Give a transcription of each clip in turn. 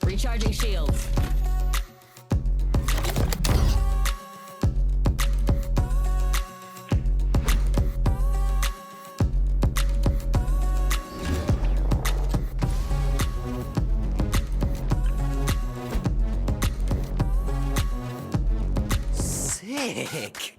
Recharging shields. Sick.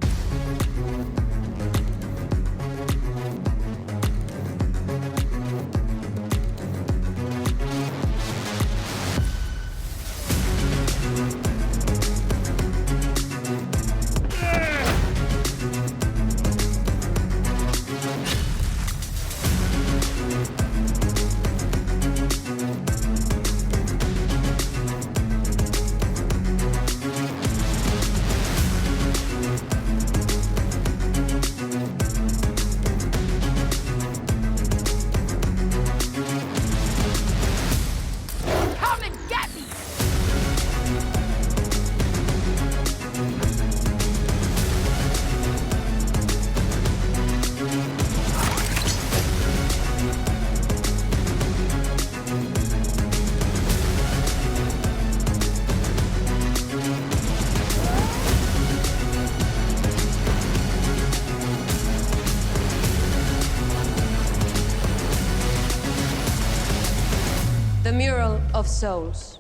The Mural of Souls.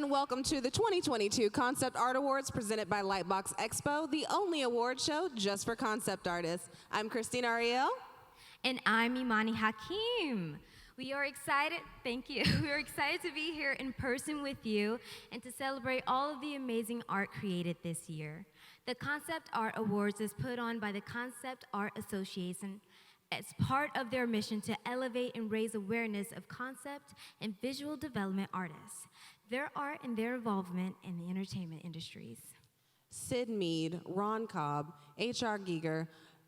Welcome to the 2022 Concept Art Awards presented by LightBox Expo, the only award show just for concept artists. I'm Krystina Arielle. And I'm Imani Hakim. We are excited, thank you. We are excited to be here in person with you and to celebrate all of the amazing art created this year. The Concept Art Awards is put on by the Concept Art Association as part of their mission to elevate and raise awareness of concept and visual development artists, their art and their involvement in the entertainment industries. Sid Mead, Ron Cobb, H.R. Giger,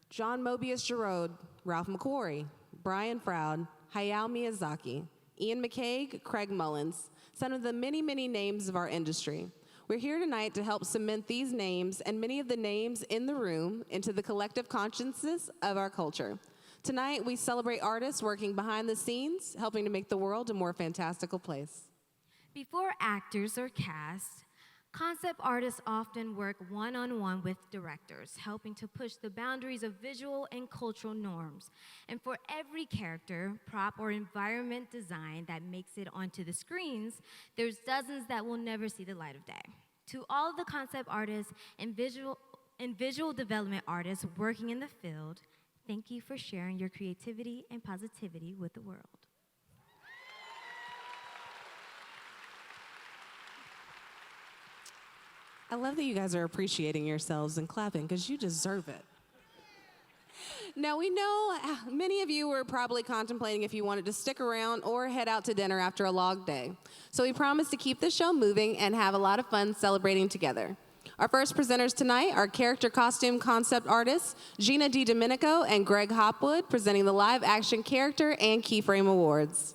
John Mobius Giroud, Ralph McQuarrie, Brian Froud, Hayao Miyazaki, Ian McCaig, Craig Mullins, some of the many, many names of our industry. We're here tonight to help cement these names and many of the names in the room into the collective consciousness of our culture. Tonight, we celebrate artists working behind the scenes, helping to make the world a more fantastical place. Before actors are cast, concept artists often work one-on-one with directors, helping to push the boundaries of visual and cultural norms. And for every character, prop, or environment design that makes it onto the screens, there's dozens that will never see the light of day. To all of the concept artists and visual development artists working in the field, thank you for sharing your creativity and positivity with the world. I love that you guys are appreciating yourselves and clapping because you deserve it. Now, we know many of you were probably contemplating if you wanted to stick around or head out to dinner after a long day. So we promise to keep the show moving and have a lot of fun celebrating together. Our first presenters tonight are character costume concept artists Gina DeDomenico and Greg Hopwood, presenting the live action character and keyframe awards.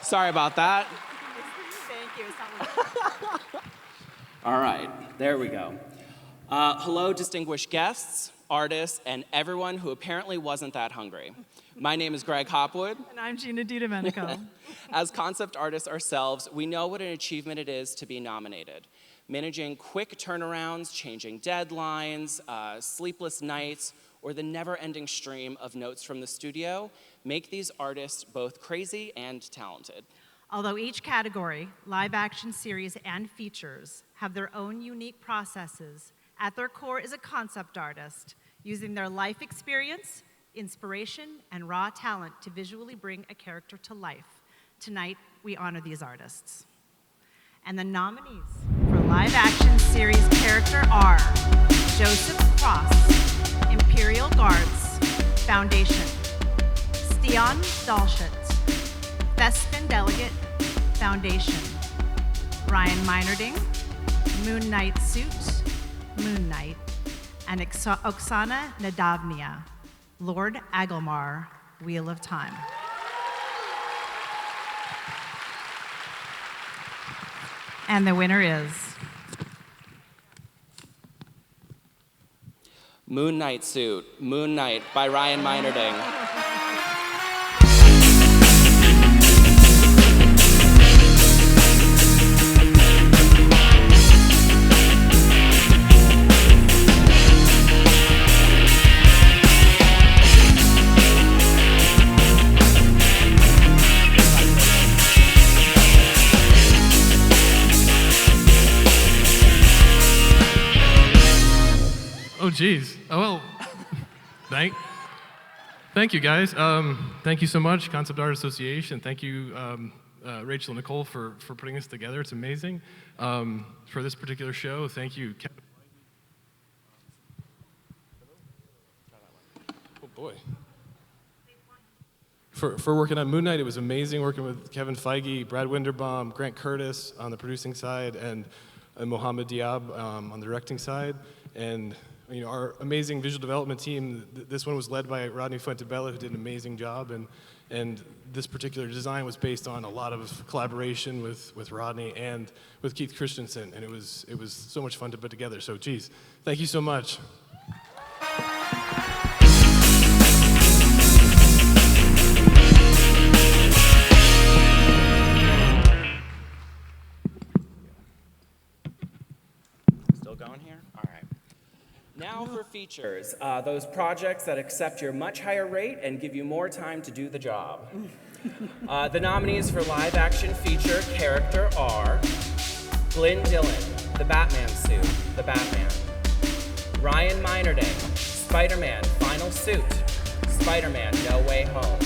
Sorry about that. Thank you. All right, there we go. Hello, distinguished guests, artists, and everyone who apparently wasn't that hungry. My name is Greg Hopwood. And I'm Gina DeDomenico. As concept artists ourselves, we know what an achievement it is to be nominated. Managing quick turnarounds, changing deadlines, sleepless nights, or the never-ending stream of notes from the studio make these artists both crazy and talented. Although each category, live action series and features, have their own unique processes, at their core is a concept artist using their life experience, inspiration, and raw talent to visually bring a character to life. Tonight, we honor these artists. And the nominees for live action series character are Joseph Cross, Imperial Guards, Foundation, Stian Dalshut, Thespin Delegate, Foundation, Ryan Meinerding, Moon Knight Suit, Moon Knight, and Oksana Nadavnia, Lord Agelmar, Wheel of Time. And the winner is Moon Knight Suit, Moon Knight by Ryan Meinerding. Oh, geez. Oh, well, thank you, guys. Thank you so much, Concept Art Association. Thank you, Rachel and Nicole, for putting this together. It's amazing. For this particular show, thank you, Kevin. Oh, boy. For working on Moon Knight, it was amazing working with Kevin Feige, Brad Winderbaum, Grant Curtis on the producing side, and Mohammed Diab on the directing side. And our amazing visual development team, this one was led by Rodney Fuentebella, who did an amazing job, and this particular design was based on a lot of collaboration with Rodney and with Keith Christensen, and it was so much fun to put together. So, geez, thank you so much. Still going here? All right. Now for features, those projects that accept your much higher rate and give you more time to do the job. The nominees for live action feature character are Glyn Dillon, the Batman suit, the Batman. Ryan Meinerding, Spider-Man Final Suit, Spider-Man No Way Home.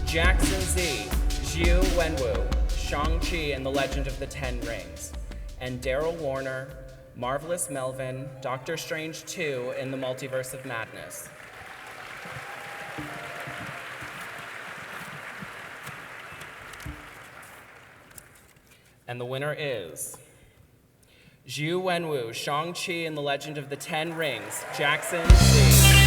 Jackson Z, Chiu Wenwu, Shang-Chi and the Legend of the Ten Rings. And Daryl Warner, Marvelous Melvin, Doctor Strange 2 in the Multiverse of Madness. And the winner is Chiu Wenwu, Shang-Chi and the Legend of the Ten Rings, Jackson Z.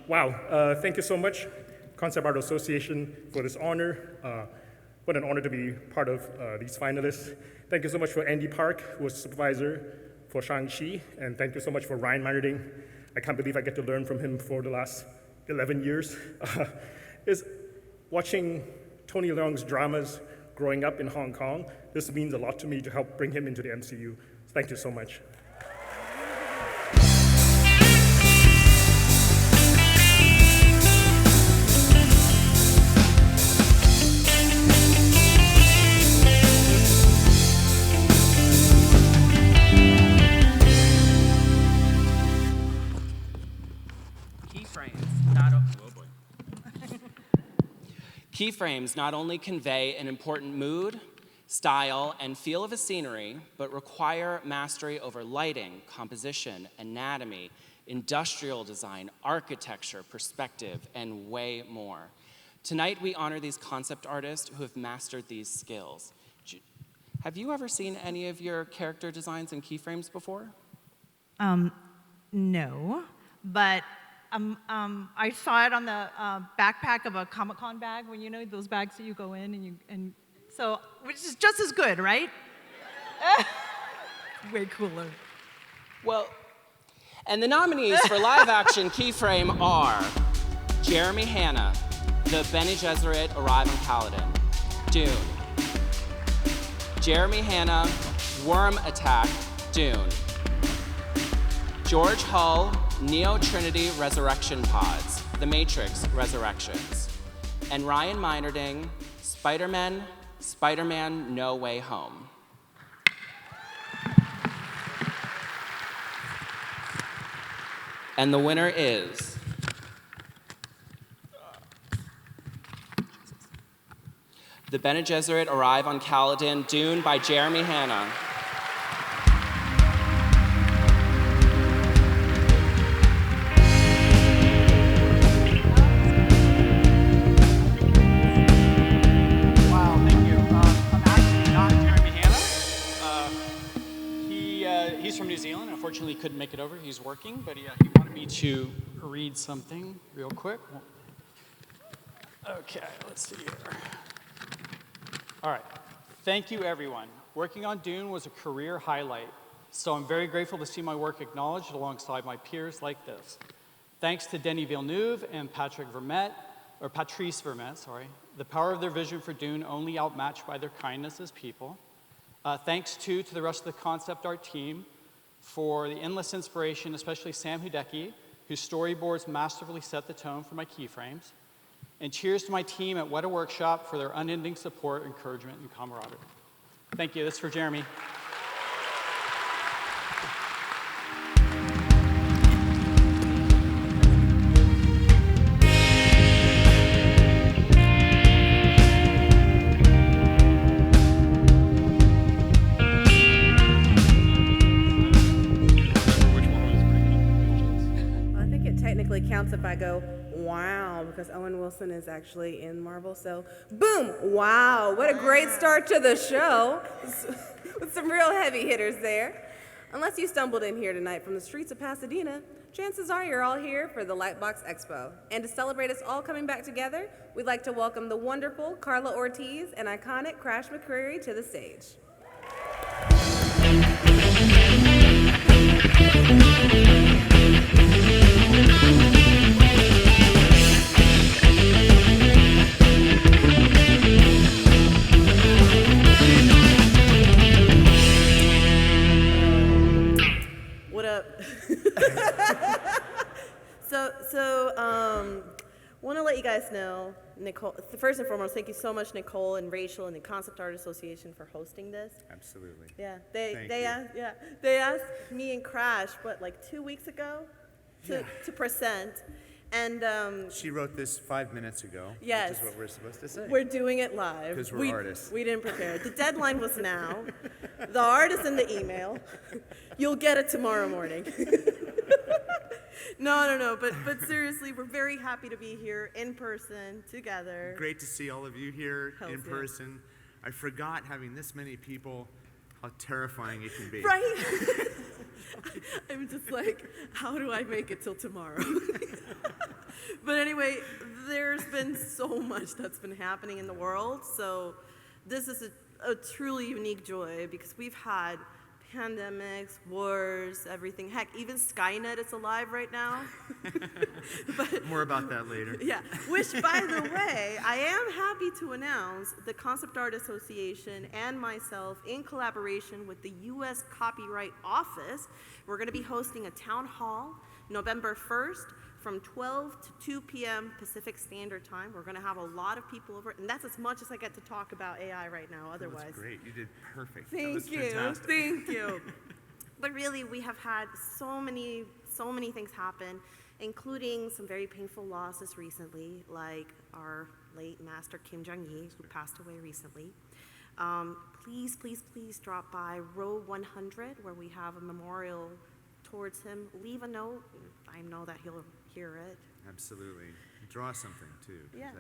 Wow, thank you so much, Concept Art Association, for this honor. What an honor to be part of these finalists. Thank you so much for Andy Park, who was supervisor for Shang-Chi, and thank you so much for Ryan Meinerding. I can't believe I get to learn from him for the last 11 years. Is watching Tony Leung's dramas growing up in Hong Kong. This means a lot to me to help bring him into the MCU. Thank you so much. Keyframes not only convey an important mood, style, and feel of a scenery, but require mastery over lighting, composition, anatomy, industrial design, architecture, perspective, and way more. Tonight, we honor these concept artists who have mastered these skills. Have you ever seen any of your character designs and keyframes before? No, but I saw it on the backpack of a Comic-Con bag, when you know those bags that you go in and so, which is just as good, right? Way cooler. Well, and the nominees for live action keyframe are Jeremy Hanna, the Bene Gesserit arrive on Kaladin, Dune. Jeremy Hanna, Worm Attack, Dune. George Hull, Neo Trinity Resurrection Pods, The Matrix Resurrections. And Ryan Meinerding, Spider-Man No Way Home. And the winner is The Bene Gesserit Arrive on Kaladin, Dune by Jeremy Hanna. Wow, thank you. I'm actually not Jeremy Hanna. He's from New Zealand. Unfortunately, he couldn't make it over. He's working, but he wanted me to read something real quick. Okay, let's see here. All right. Thank you, everyone. Working on Dune was a career highlight, so I'm very grateful to see my work acknowledged alongside my peers like this. Thanks to Denis Villeneuve and Patrice Vermette, the power of their vision for Dune only outmatched by their kindness as people. Thanks, too, to the rest of the concept art team for the endless inspiration, especially Sam Hudecki, whose storyboards masterfully set the tone for my keyframes. And cheers to my team at Weta Workshop for their unending support, encouragement, and camaraderie. Thank you. This is for Jeremy. I think it technically counts if I go, wow, because Owen Wilson is actually in Marvel, so boom, wow, what a great start to the show, with some real heavy hitters there. Unless you stumbled in here tonight from the streets of Pasadena, chances are you're all here for the LightBox Expo. And to celebrate us all coming back together, we'd like to welcome the wonderful Karla Ortiz and iconic Crash McCreery to the stage. What up? Want to let you guys know, Nicole, first and foremost, thank you so much, Nicole and Rachel and the Concept Art Association for hosting this. Absolutely. Yeah, they asked me and Crash, like 2 weeks ago to present. And she wrote this 5 minutes ago. Yes. Which is what we're supposed to say. We're doing it live. Because we're artists. We didn't prepare. The deadline was now. The art is in the email. You'll get it tomorrow morning. No. But seriously, we're very happy to be here in person together. Great to see all of you here in yeah. person. I forgot having this many people, how terrifying it can be. Right? I'm just like, how do I make it till tomorrow? But anyway, there's been so much that's been happening in the world. So this is a truly unique joy because we've had pandemics, wars, everything. Heck, even Skynet is alive right now. But, more about that later. Yeah, which, by the way, I am happy to announce the Concept Art Association and myself, in collaboration with the U.S. Copyright Office, we're going to be hosting a town hall November 1st from 12 to 2 p.m. Pacific Standard Time. We're going to have a lot of people over, and that's as much as I get to talk about AI right now. Otherwise, that's great. You did perfect. Thank you. But really, we have had so many things happen, including some very painful losses recently, like our late master Kim Jong-il, who passed away recently. Please drop by row 100, where we have a memorial towards him. Leave a note. I know that he'll hear it. Absolutely. Draw something, too. Yeah.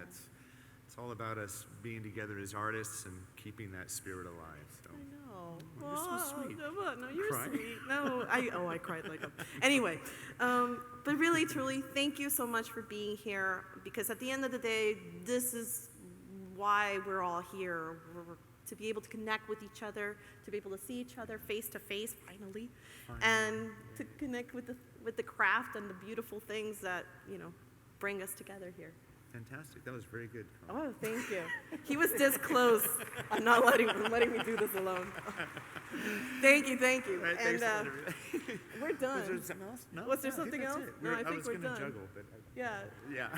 It's all about us being together as artists and keeping that spirit alive. So. I know. You're so sweet. No, you're Cry? sweet. No, I cried like a... Anyway, but really, truly, thank you so much for being here, because at the end of the day, this is why we're all here. We're to be able to connect with each other, to be able to see each other face to face, finally, and to connect with the craft and the beautiful things that, you know, bring us together here. Fantastic. That was very good. Oh, thank you. He was this close. I'm not letting me do this alone. Thank you. Right, and we're done. Was there something else? No. Was there No, something I else? think that's it. No, I I think was we're gonna done. juggle, but Yeah. yeah.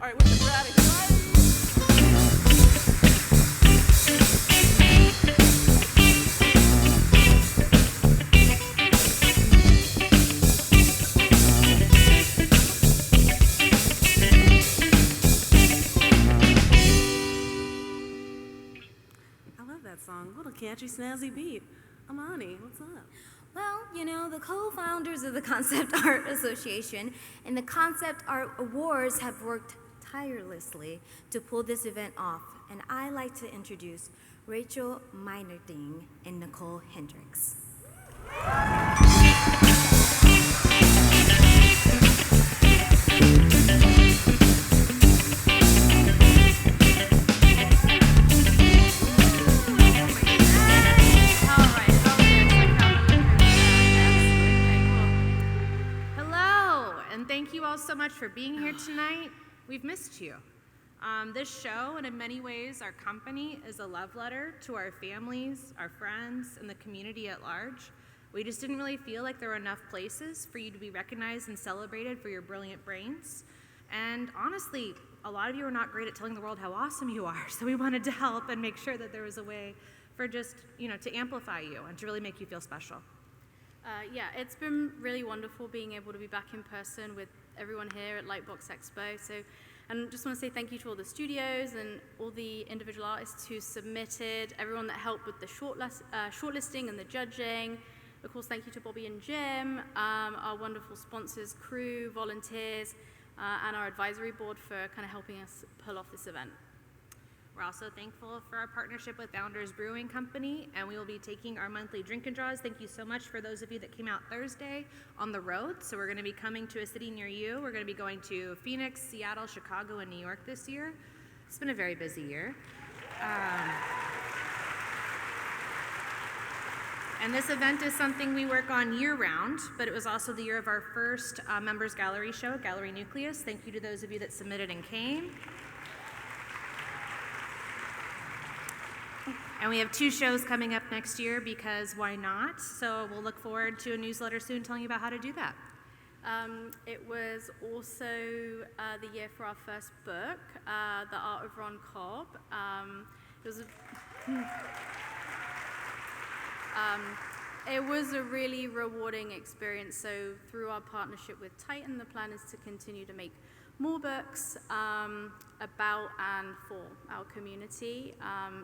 All right, we're out of here. Song, what a catchy, snazzy beat. Imani, what's up? Well, you know, the co-founders of the Concept Art Association and the Concept Art Awards have worked tirelessly to pull this event off, and I like to introduce Rachel Meinerding and Nicole Hendricks. Thank you all so much for being here tonight. We've missed you. This show, and in many ways our company, is a love letter to our families, our friends, and the community at large. We just didn't really feel like there were enough places for you to be recognized and celebrated for your brilliant brains. And honestly, a lot of you are not great at telling the world how awesome you are, so we wanted to help and make sure that there was a way for just, you know, to amplify you and to really make you feel special. Yeah, it's been really wonderful being able to be back in person with everyone here at LightBox Expo. And just want to say thank you to all the studios and all the individual artists who submitted, everyone that helped with the shortlisting and the judging. Of course, thank you to Bobby and Jim, our wonderful sponsors, crew, volunteers, and our advisory board for kind of helping us pull off this event. We're also thankful for our partnership with Founders Brewing Company, and we will be taking our monthly drink and draws. Thank you so much for those of you that came out Thursday on the road. So we're going to be coming to a city near you. We're going to be going to Phoenix, Seattle, Chicago, and New York this year. It's been a very busy year. And this event is something we work on year-round, but it was also the year of our first Members Gallery show, Gallery Nucleus. Thank you to those of you that submitted and came. And we have 2 shows coming up next year because why not? So we'll look forward to a newsletter soon telling you about how to do that. It was also the year for our first book, The Art of Ron Cobb. It was a really rewarding experience. So through our partnership with Titan, the plan is to continue to make more books about and for our community.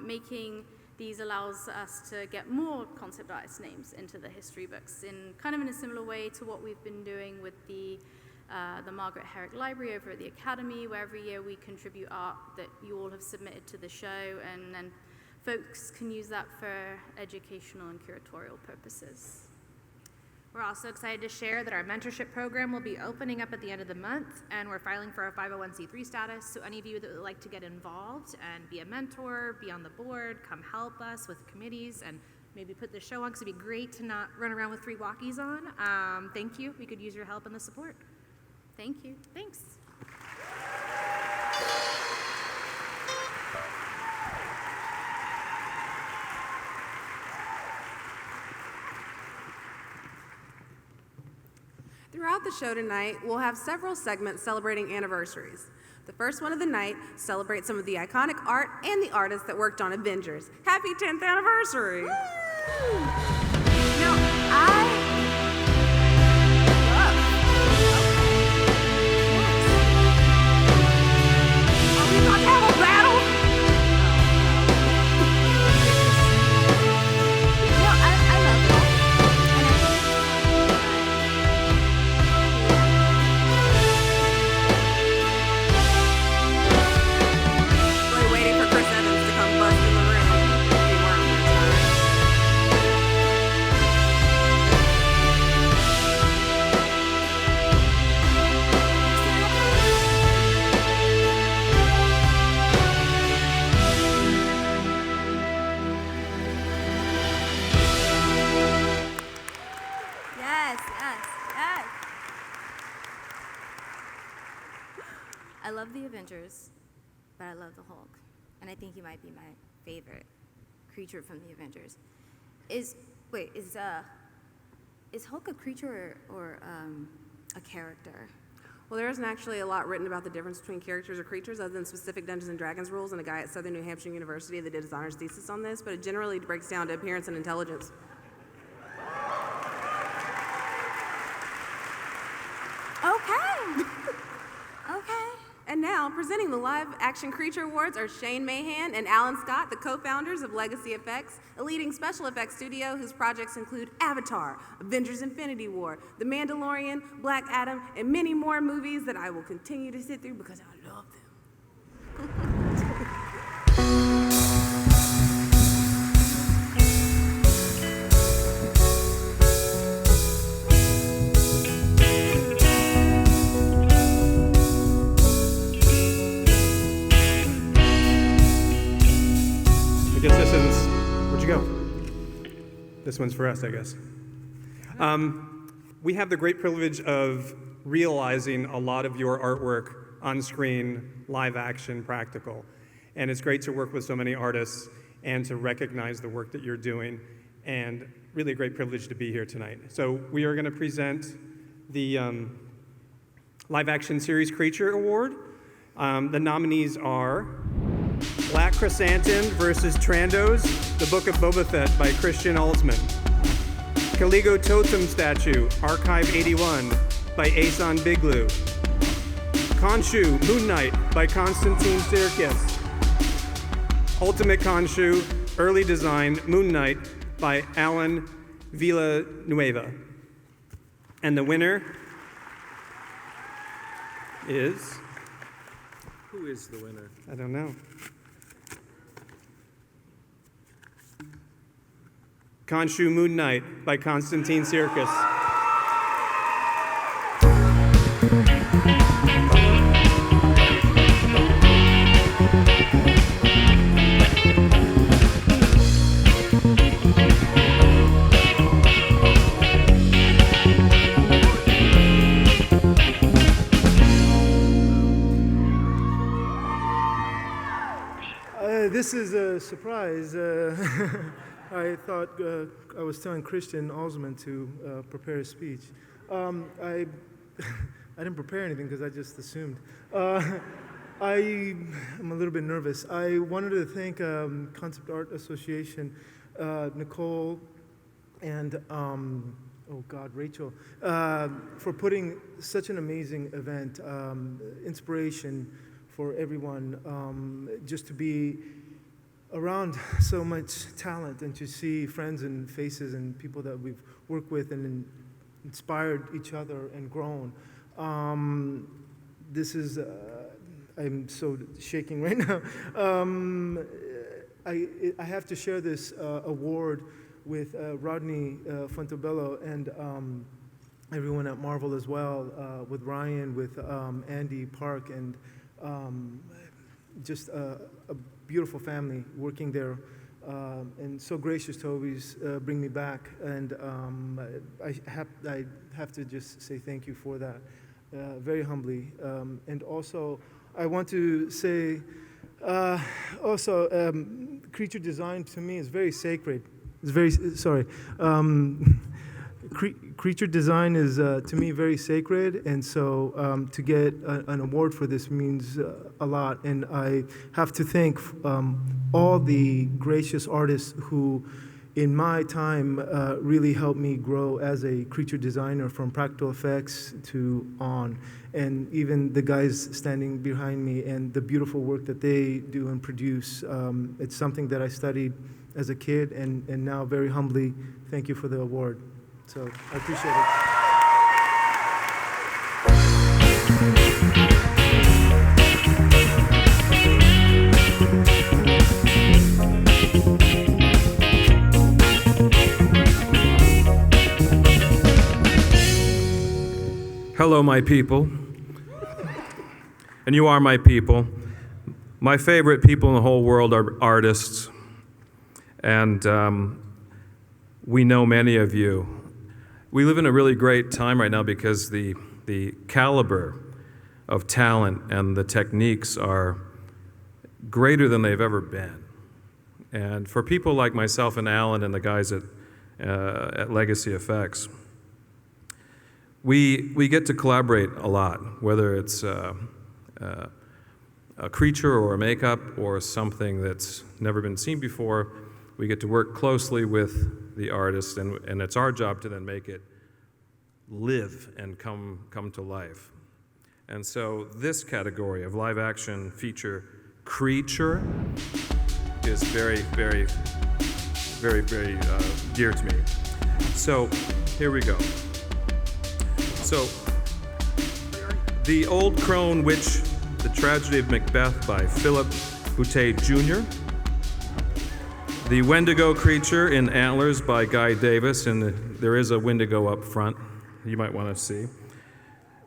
Making these allows us to get more concept artist names into the history books in kind of in a similar way to what we've been doing with the Margaret Herrick Library over at the Academy, where every year we contribute art that you all have submitted to the show, and then folks can use that for educational and curatorial purposes. We're also excited to share that our mentorship program will be opening up at the end of the month, and we're filing for our 501c3 status. So any of you that would like to get involved and be a mentor, be on the board, come help us with committees, and maybe put the show on, because it'd be great to not run around with 3 walkies on. Thank you. We could use your help and the support. Thank you. Thanks. Throughout the show tonight, we'll have several segments celebrating anniversaries. The first one of the night celebrates some of the iconic art and the artists that worked on Avengers. Happy 10th anniversary! Woo! Now, Are we about to have a battle? No, I love that. love the Avengers, but I love the Hulk. And I think he might be my favorite creature from the Avengers. Is Hulk a creature or a character? Well, there isn't actually a lot written about the difference between characters or creatures other than specific Dungeons & Dragons rules and a guy at Southern New Hampshire University that did his honors thesis on this, but it generally breaks down to appearance and intelligence. Okay. Okay. And now, presenting the Live Action Creature Awards are Shane Mahan and Alan Scott, the co-founders of Legacy Effects, a leading special effects studio whose projects include Avatar, Avengers Infinity War, The Mandalorian, Black Adam, and many more movies that I will continue to sit through because I love them. I guess this is, where'd you go? This one's for us, I guess. We have the great privilege of realizing a lot of your artwork on screen, live action, practical. And it's great to work with so many artists and to recognize the work that you're doing. And really a great privilege to be here tonight. So we are going to present the Live Action Series Creature Award. The nominees are Black Chrysanthemum versus Trandos, The Book of Boba Fett by Christian Alsman. Caligo Totem Statue, Archive 81 by Asan Biglu. Khonshu, Moon Knight by Konstantin Sirkis. Ultimate Khonshu, Early Design, Moon Knight by Alan Villanueva. And the winner is... Who is the winner? I don't know. Khonshu Moon Knight by Konstantin Sirkis. This is a surprise. I thought I was telling Christian Alsman to prepare a speech. I didn't prepare anything because I just assumed. I'm a little bit nervous. I wanted to thank Concept Art Association, Nicole, and Rachel, for putting such an amazing event, inspiration for everyone, just to be around so much talent and to see friends and faces and people that we've worked with and inspired each other and grown. This is, I'm so shaking right now. I have to share this award with Rodney Fontobello and everyone at Marvel as well, with Ryan, with Andy Park, and just a beautiful family working there, and so gracious to always bring me back. And I have to just say thank you for that, very humbly. And also, I want to say, creature design to me is very sacred. It's very, sorry. Creature design is, to me, very sacred, and so to get an award for this means a lot. And I have to thank all the gracious artists who, in my time, really helped me grow as a creature designer, from practical effects to on. And even the guys standing behind me and the beautiful work that they do and produce. It's something that I studied as a kid, and now very humbly, thank you for the award. So I appreciate it. Hello, my people. And you are my people. My favorite people in the whole world are artists. And we know many of you. We live in a really great time right now because the caliber of talent, and the techniques are greater than they've ever been. And for people like myself and Alan and the guys at Legacy Effects, we get to collaborate a lot, whether it's a creature or a makeup or something that's never been seen before. We get to work closely with the artist, and it's our job to then make it live and come to life. And so this category of live action feature creature is very, very, very, very dear to me. So here we go. So The Old Crone Witch, The Tragedy of Macbeth by Philip Boutté Jr. The Wendigo Creature in Antlers by Guy Davis, and there is a Wendigo up front you might want to see.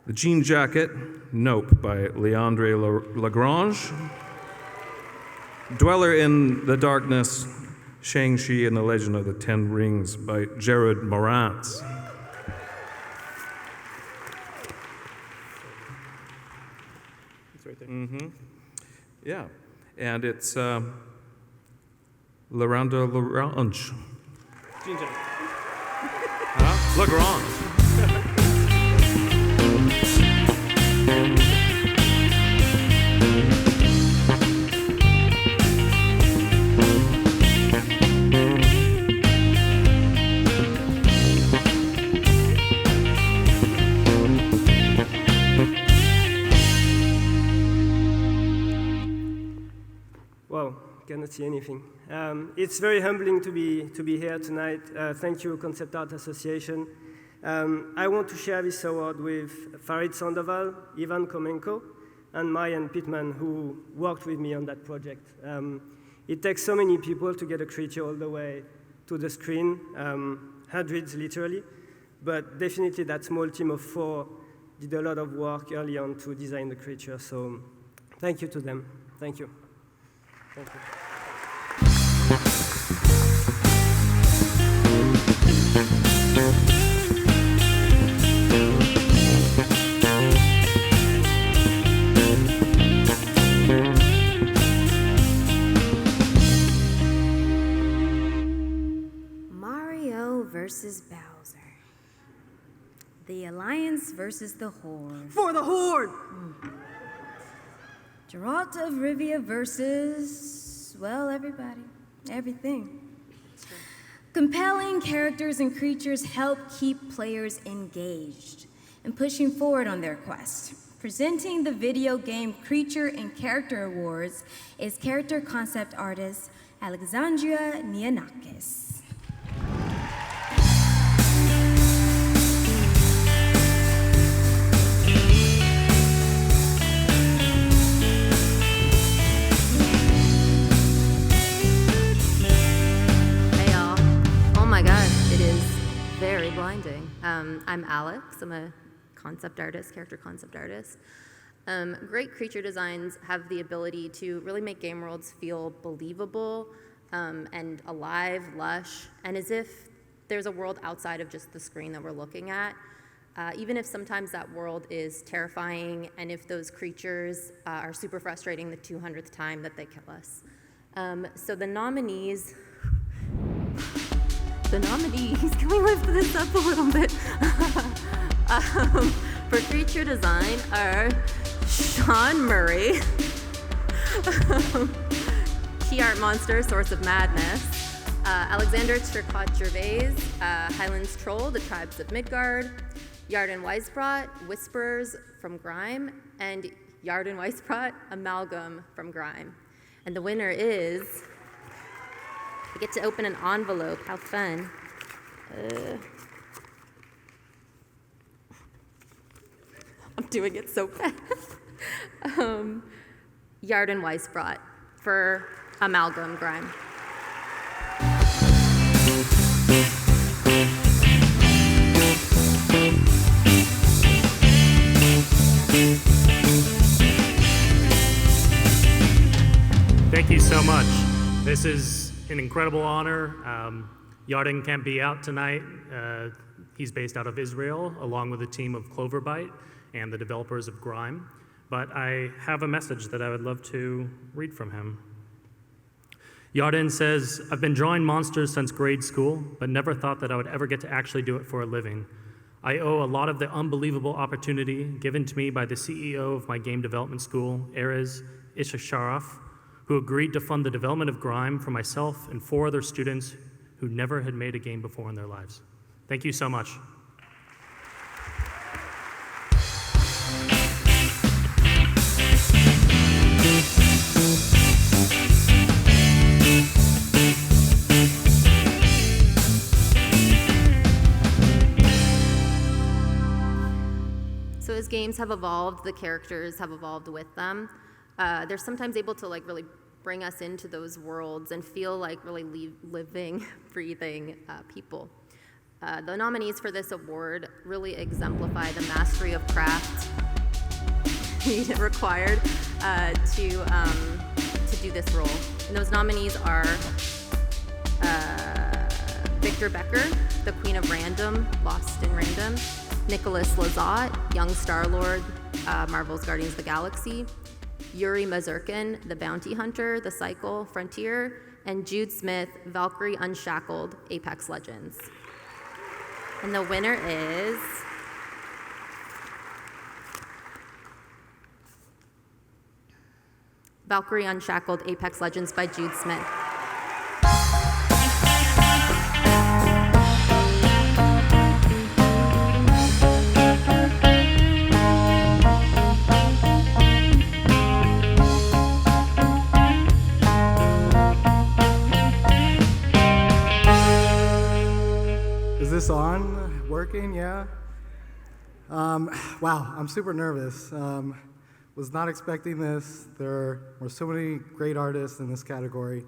The Jean Jacket, Nope by Leandre Lagrange. Dweller in the Darkness, Shang-Chi and the Legend of the Ten Rings by Jared Morantz. It's right there. Mm-hmm. Yeah, and it's Lagrange. Jean Jacket. Huh? Lagrange. Wow, cannot see anything. It's very humbling to be here tonight. Thank you, Concept Art Association. I want to share this award with Farid Sandoval, Ivan Komenko, and Marian Pittman, who worked with me on that project. It takes so many people to get a creature all the way to the screen, hundreds literally, but definitely that small team of 4 did a lot of work early on to design the creature, so thank you to them. Thank you. Thank you. Mario versus Bowser. The Alliance versus the Horde. For the Horde! Geralt of Rivia versus, well, everybody, everything. Compelling characters and creatures help keep players engaged and pushing forward on their quest. Presenting the Video Game Creature and Character Awards is character concept artist Alexandria Neonakis. Very blinding. I'm Alex. I'm a concept artist, character concept artist. Great creature designs have the ability to really make game worlds feel believable and alive, lush, and as if there's a world outside of just the screen that we're looking at. Even if sometimes that world is terrifying and if those creatures are super frustrating the 200th time that they kill us. So the nominees, can we lift this up a little bit? For creature design are Sean Murray, Key Art Monster, Source of Madness, Alexander Turcotte-Gervais, Highlands Troll, The Tribes of Midgard, Yarden Weisbrot, Whisperers from Grime, and Yarden Weisbrot, Amalgam from Grime. And the winner is... I get to open an envelope. How fun. I'm doing it so fast. Yarden Weisbrot for Amalgam Grime. Thank you so much. This is an incredible honor. Yarden can't be out tonight. He's based out of Israel, along with a team of Cloverbite and the developers of Grime. but I have a message that I would love to read from him. Yarden says, I've been drawing monsters since grade school, but never thought that I would ever get to actually do it for a living. I owe a lot of the unbelievable opportunity given to me by the CEO of my game development school, Erez Ishasharaf, who agreed to fund the development of Grime for myself and 4 other students who never had made a game before in their lives. Thank you so much. So as games have evolved, the characters have evolved with them. They're sometimes able to like really bring us into those worlds and feel like really living, breathing people. The nominees for this award really exemplify the mastery of craft required to do this role. And those nominees are Victor Becker, the Queen of Random, Lost in Random, Nicholas Lazat, Young Star-Lord, Marvel's Guardians of the Galaxy, Yuri Mazurkin, The Bounty Hunter, The Cycle, Frontier, and Jude Smith, Valkyrie Unshackled, Apex Legends. And the winner is Valkyrie Unshackled, Apex Legends by Jude Smith. Is this on? Working? Yeah? Wow, I'm super nervous. Was not expecting this. There were so many great artists in this category.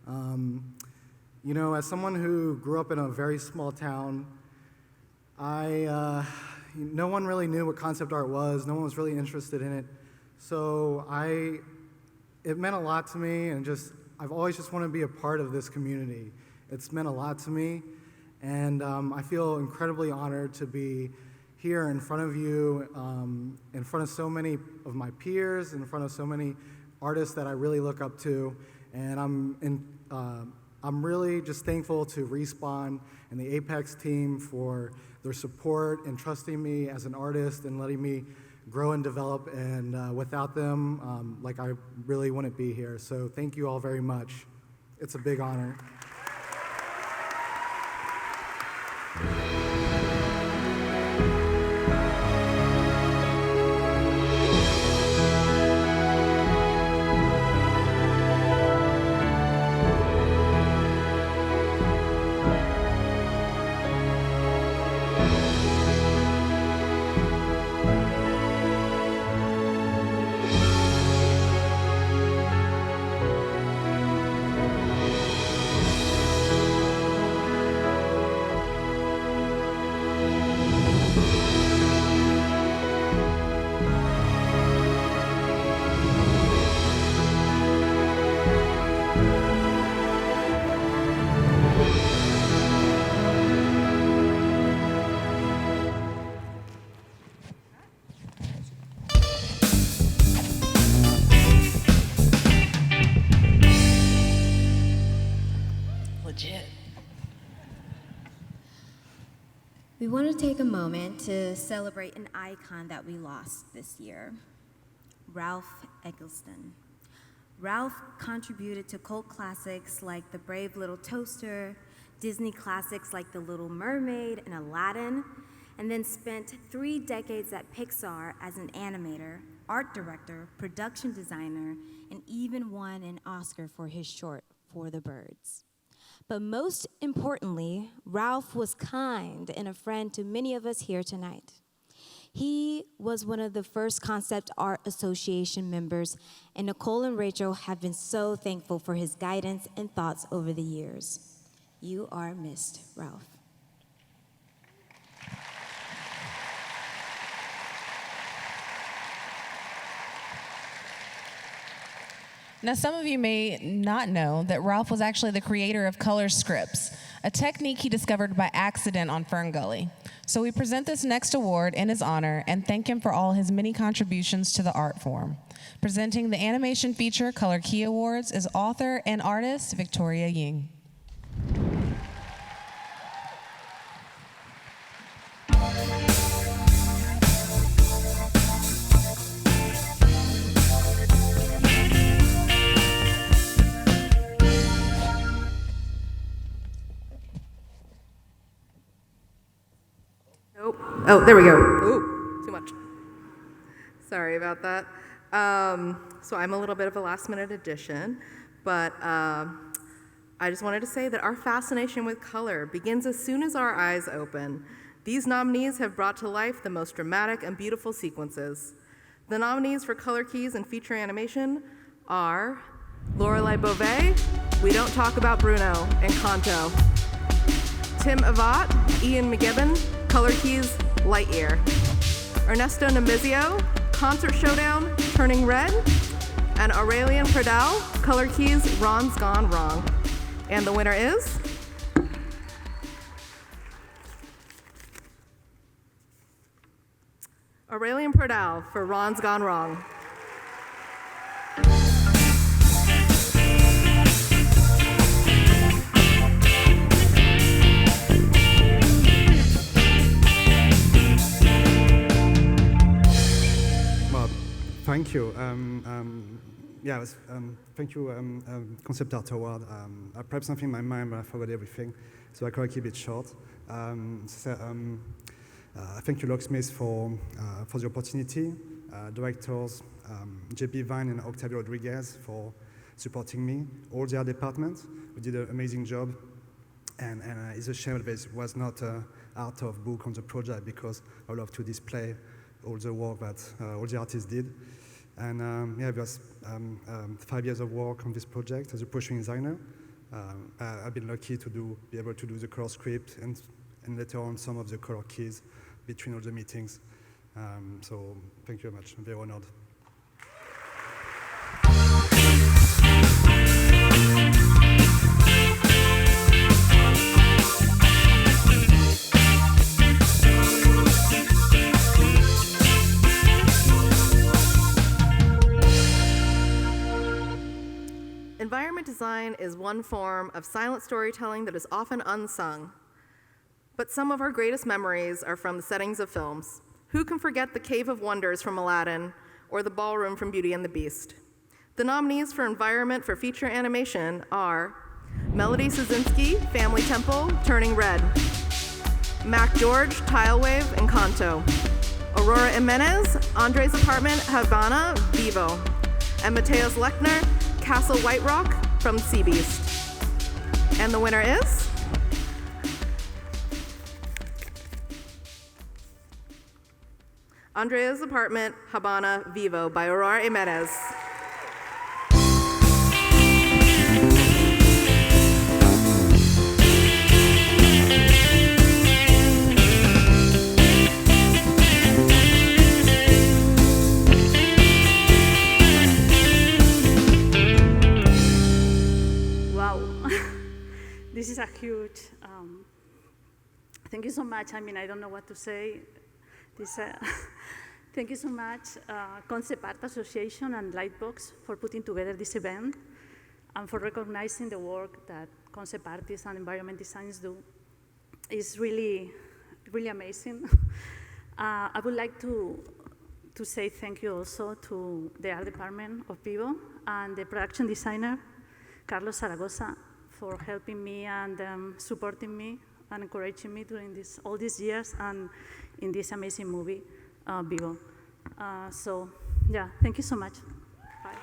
You know, as someone who grew up in a very small town, no one really knew what concept art was. No one was really interested in it. So it meant a lot to me, and I've always just wanted to be a part of this community. It's meant a lot to me, and I feel incredibly honored to be here in front of you, in front of so many of my peers, in front of so many artists that I really look up to, and I'm really just thankful to Respawn and the Apex team for their support and trusting me as an artist and letting me grow and develop, and without them, I really wouldn't be here. So thank you all very much. It's a big honor. We want to take a moment to celebrate an icon that we lost this year, Ralph Eggleston. Ralph contributed to cult classics like The Brave Little Toaster, Disney classics like The Little Mermaid and Aladdin, and then spent 3 decades at Pixar as an animator, art director, production designer, and even won an Oscar for his short, For the Birds. But most importantly, Ralph was kind and a friend to many of us here tonight. He was one of the first Concept Art Association members, and Nicole and Rachel have been so thankful for his guidance and thoughts over the years. You are missed, Ralph. Now, some of you may not know that Ralph was actually the creator of color scripts, a technique he discovered by accident on Fern Gully. So we present this next award in his honor and thank him for all his many contributions to the art form. Presenting the Animation Feature Color Key Awards is author and artist Victoria Ying. Oh, there we go. Ooh, too much. Sorry about that. So I'm a little bit of a last-minute addition, but I just wanted to say that our fascination with color begins as soon as our eyes open. These nominees have brought to life the most dramatic and beautiful sequences. The nominees for color keys and feature animation are Lorelei Beauvais, We Don't Talk About Bruno, and Kanto. Tim Avat, Ian McGibbon, Color Keys, Lightyear. Ernesto Nemezio, Concert Showdown, Turning Red. And Aurelian Pradal, Color Keys, Ron's Gone Wrong. And the winner is? Aurelian Pradal for Ron's Gone Wrong. Thank you. Thank you, Concept Art Award. I prepped something in my mind, but I forgot everything, so I could keep it short. Thank you, Locksmith, for the opportunity. Directors, JP Vine and Octavio Rodriguez for supporting me. All the art departments, we did an amazing job. And it's a shame that there was not art of book on the project because I would love to display all the work that all the artists did. And it was 5 years of work on this project as a production designer. I've been lucky to be able to do the color script and later on some of the color keys between all the meetings. So thank you very much. I'm very honored. Environment design is one form of silent storytelling that is often unsung. But some of our greatest memories are from the settings of films. Who can forget the Cave of Wonders from Aladdin or the ballroom from Beauty and the Beast? The nominees for environment for feature animation are Melody Szynski, Family Temple, Turning Red. Mac George, Tile Wave, and Kanto. Aurora Jimenez, Andre's Apartment, Havana, Vivo. And Mateos Lechner, Castle White Rock from Sea Beast. And the winner is? Andrea's Apartment, Habana, Vivo by Aurora Jimenez. This is a huge, thank you so much. I mean, I don't know what to say. Thank you so much, Concept Art Association and Lightbox for putting together this event and for recognizing the work that concept artists and environment designers do. It's really, really amazing. I would like to say thank you also to the art department of Vivo and the production designer, Carlos Zaragoza, for helping me and supporting me and encouraging me during all these years and in this amazing movie, Vivo. So, yeah, thank you so much. Bye.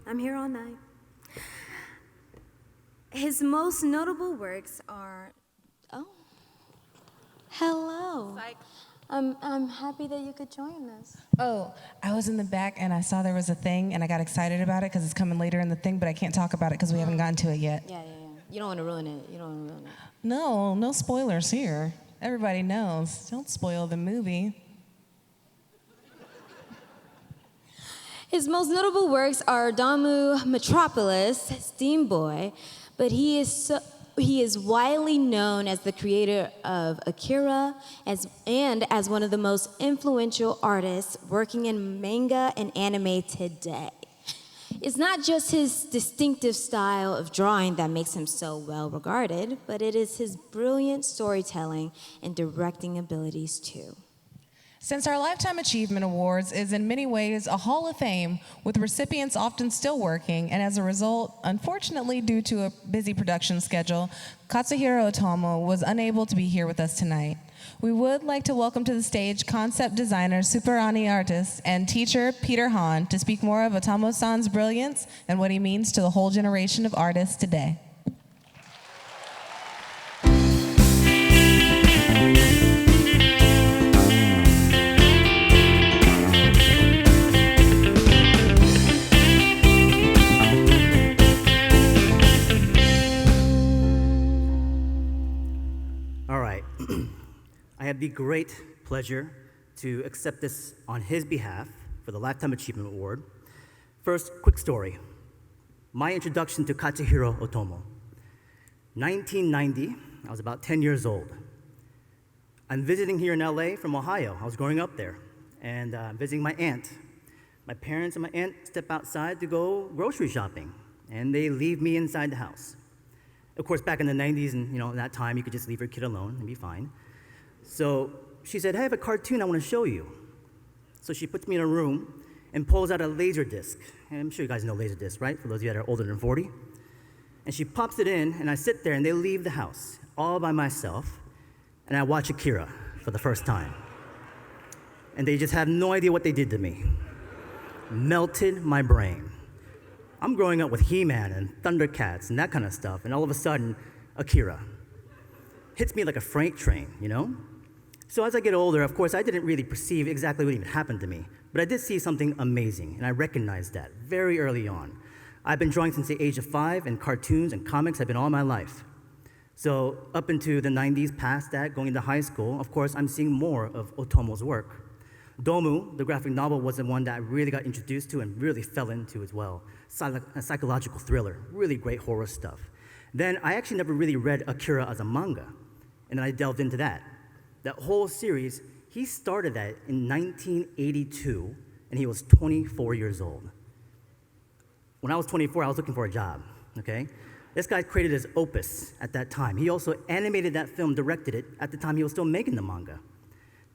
I'm here all night. His most notable works are, Hello. I'm happy that you could join us. Oh, I was in the back and I saw there was a thing and I got excited about it because it's coming later in the thing, but I can't talk about it because we haven't gotten to it yet. Yeah. You don't want to ruin it. No spoilers here. Everybody knows. Don't spoil the movie. His most notable works are Damu Metropolis, Steam Boy, but he is widely known as the creator of Akira and as one of the most influential artists working in manga and anime today. It's not just his distinctive style of drawing that makes him so well regarded, but it is his brilliant storytelling and directing abilities too. Since our Lifetime Achievement Awards is in many ways a hall of fame, with recipients often still working, and as a result, unfortunately due to a busy production schedule, Katsuhiro Otomo was unable to be here with us tonight. We would like to welcome to the stage concept designer, Superani artist, and teacher Peter Hahn to speak more of Otomo-san's brilliance and what he means to the whole generation of artists today. All right. I have the great pleasure to accept this on his behalf for the Lifetime Achievement Award. First, quick story. My introduction to Katsuhiro Otomo. 1990, I was about 10 years old. I'm visiting here in LA from Ohio. I was growing up there, and I'm visiting my aunt. My parents and my aunt step outside to go grocery shopping, and they leave me inside the house. Of course, back in the 90s and that time, you could just leave your kid alone and be fine. So she said, "Hey, I have a cartoon I want to show you." So she puts me in a room and pulls out a laser disc. And I'm sure you guys know laser discs, right? For those of you that are older than 40. And she pops it in, and I sit there, and they leave the house all by myself, and I watch Akira for the first time. And they just have no idea what they did to me. Melted my brain. I'm growing up with He-Man and Thundercats and that kind of stuff, and all of a sudden, Akira hits me like a freight train, So as I get older, of course, I didn't really perceive exactly what even happened to me, but I did see something amazing, and I recognized that very early on. I've been drawing since the age of 5, and cartoons and comics have been all my life. So up into the 90s, past that, going into high school, of course, I'm seeing more of Otomo's work. Domu, the graphic novel, was the one that I really got introduced to and really fell into as well. A psychological thriller, really great horror stuff. Then I actually never really read Akira as a manga, and then I delved into that. That whole series, he started that in 1982, and he was 24 years old. When I was 24, I was looking for a job, okay? This guy created his opus at that time. He also animated that film, directed it, at the time he was still making the manga.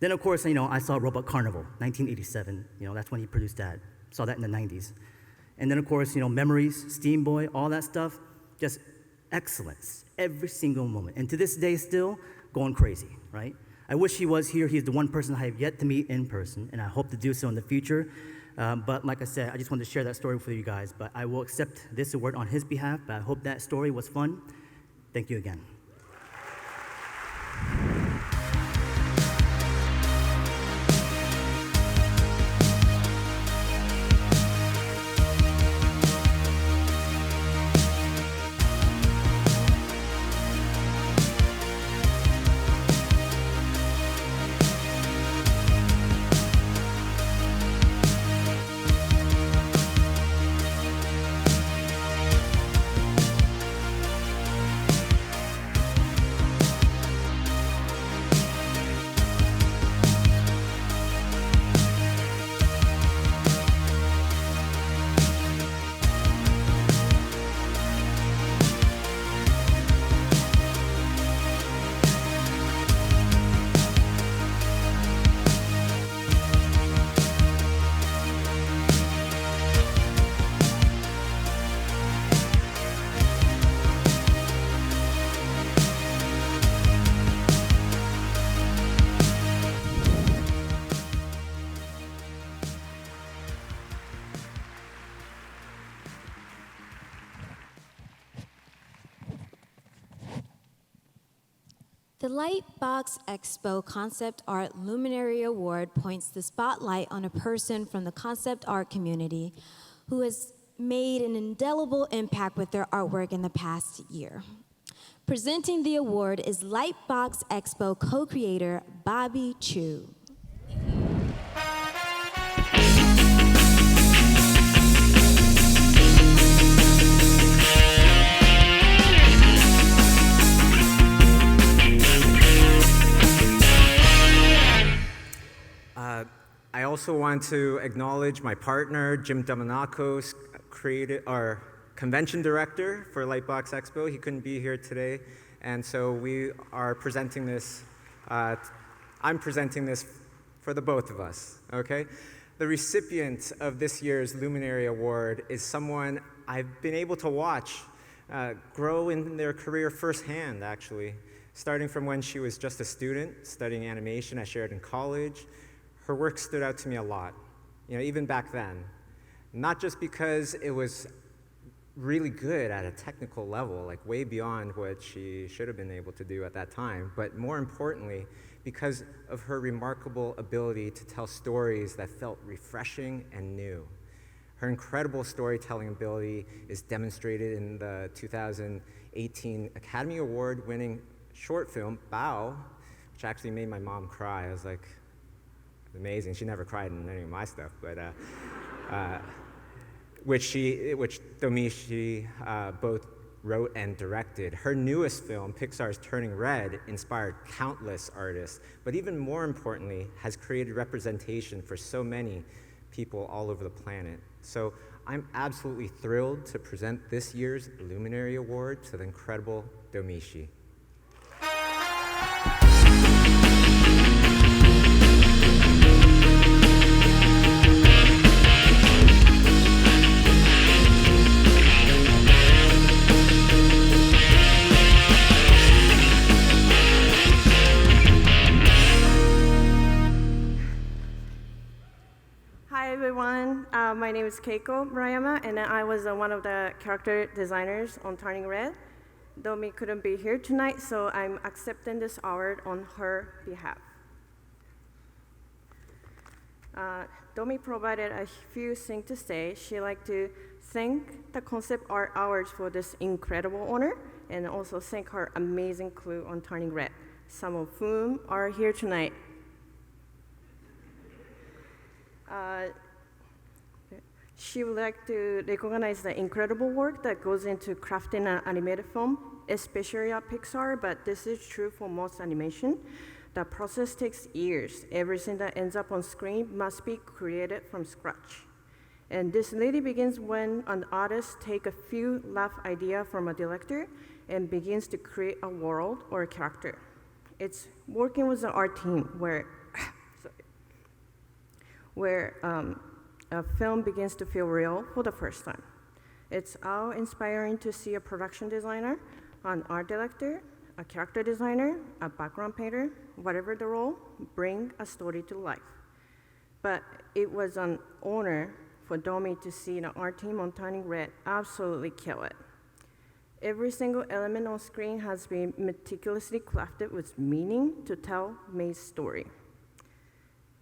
Then, of course, I saw Robot Carnival, 1987. That's when he produced that. Saw that in the 90s. And then, of course, Memories, Steam Boy, all that stuff, just excellence, every single moment. And to this day, still going crazy, right? I wish he was here. He's the one person I have yet to meet in person, and I hope to do so in the future. But like I said, I just wanted to share that story with you guys. But I will accept this award on his behalf, but I hope that story was fun. Thank you again. The LightBox Expo Concept Art Luminary Award points the spotlight on a person from the concept art community who has made an indelible impact with their artwork in the past year. Presenting the award is LightBox Expo co-creator Bobby Chiu. I also want to acknowledge my partner, Jim DeDomenico, our convention director for LightBox Expo. He couldn't be here today, and so we are presenting this. I'm presenting this for the both of us, okay? The recipient of this year's Luminary Award is someone I've been able to watch grow in their career firsthand, actually, starting from when she was just a student studying animation at Sheridan College. Her work stood out to me a lot, even back then. Not just because it was really good at a technical level, like way beyond what she should have been able to do at that time, but more importantly, because of her remarkable ability to tell stories that felt refreshing and new. Her incredible storytelling ability is demonstrated in the 2018 Academy Award-winning short film, Bao, which actually made my mom cry. I was like, amazing. She never cried in any of my stuff, but which Domichi both wrote and directed. Her newest film, Pixar's Turning Red, inspired countless artists, but even more importantly, has created representation for so many people all over the planet. So I'm absolutely thrilled to present this year's Luminary Award to the incredible Domichi. Hi everyone, my name is Keiko Murayama, and I was one of the character designers on Turning Red. Domi couldn't be here tonight, so I'm accepting this award on her behalf. Domi provided a few things to say. She'd like to thank the Concept Art Awards for this incredible honor, and also thank her amazing crew on Turning Red, some of whom are here tonight. She would like to recognize the incredible work that goes into crafting an animated film, especially at Pixar, but this is true for most animation. The process takes years. Everything that ends up on screen must be created from scratch. And this really begins when an artist takes a few rough ideas from a director and begins to create a world or a character. It's working with an art team where a film begins to feel real for the first time. It's all inspiring to see a production designer, an art director, a character designer, a background painter, whatever the role, bring a story to life. But it was an honor for Domi to see the art team on Turning Red absolutely kill it. Every single element on screen has been meticulously crafted with meaning to tell May's story.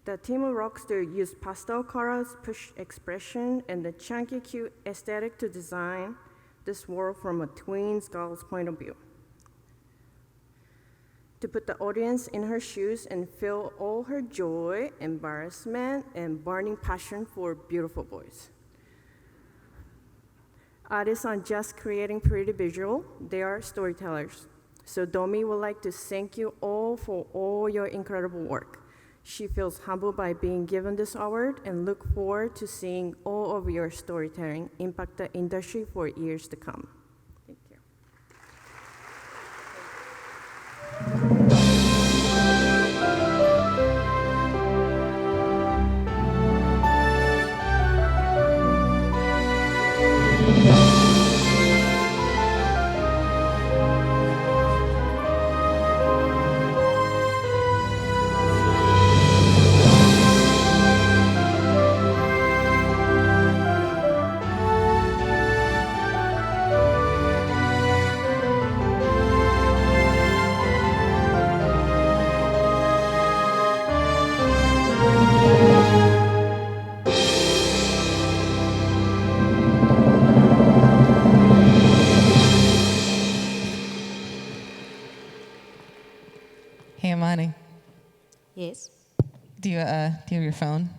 The team of rockstars used pastel colors, push expression, and the chunky, cute aesthetic to design this world from a twin girl's point of view. To put the audience in her shoes and feel all her joy, embarrassment, and burning passion for beautiful boys. Artists aren't just creating pretty visual, they are storytellers. So Domi would like to thank you all for all your incredible work. She feels humbled by being given this award and look forward to seeing all of your storytelling impact the industry for years to come. Thank you. case. Do you have your phone?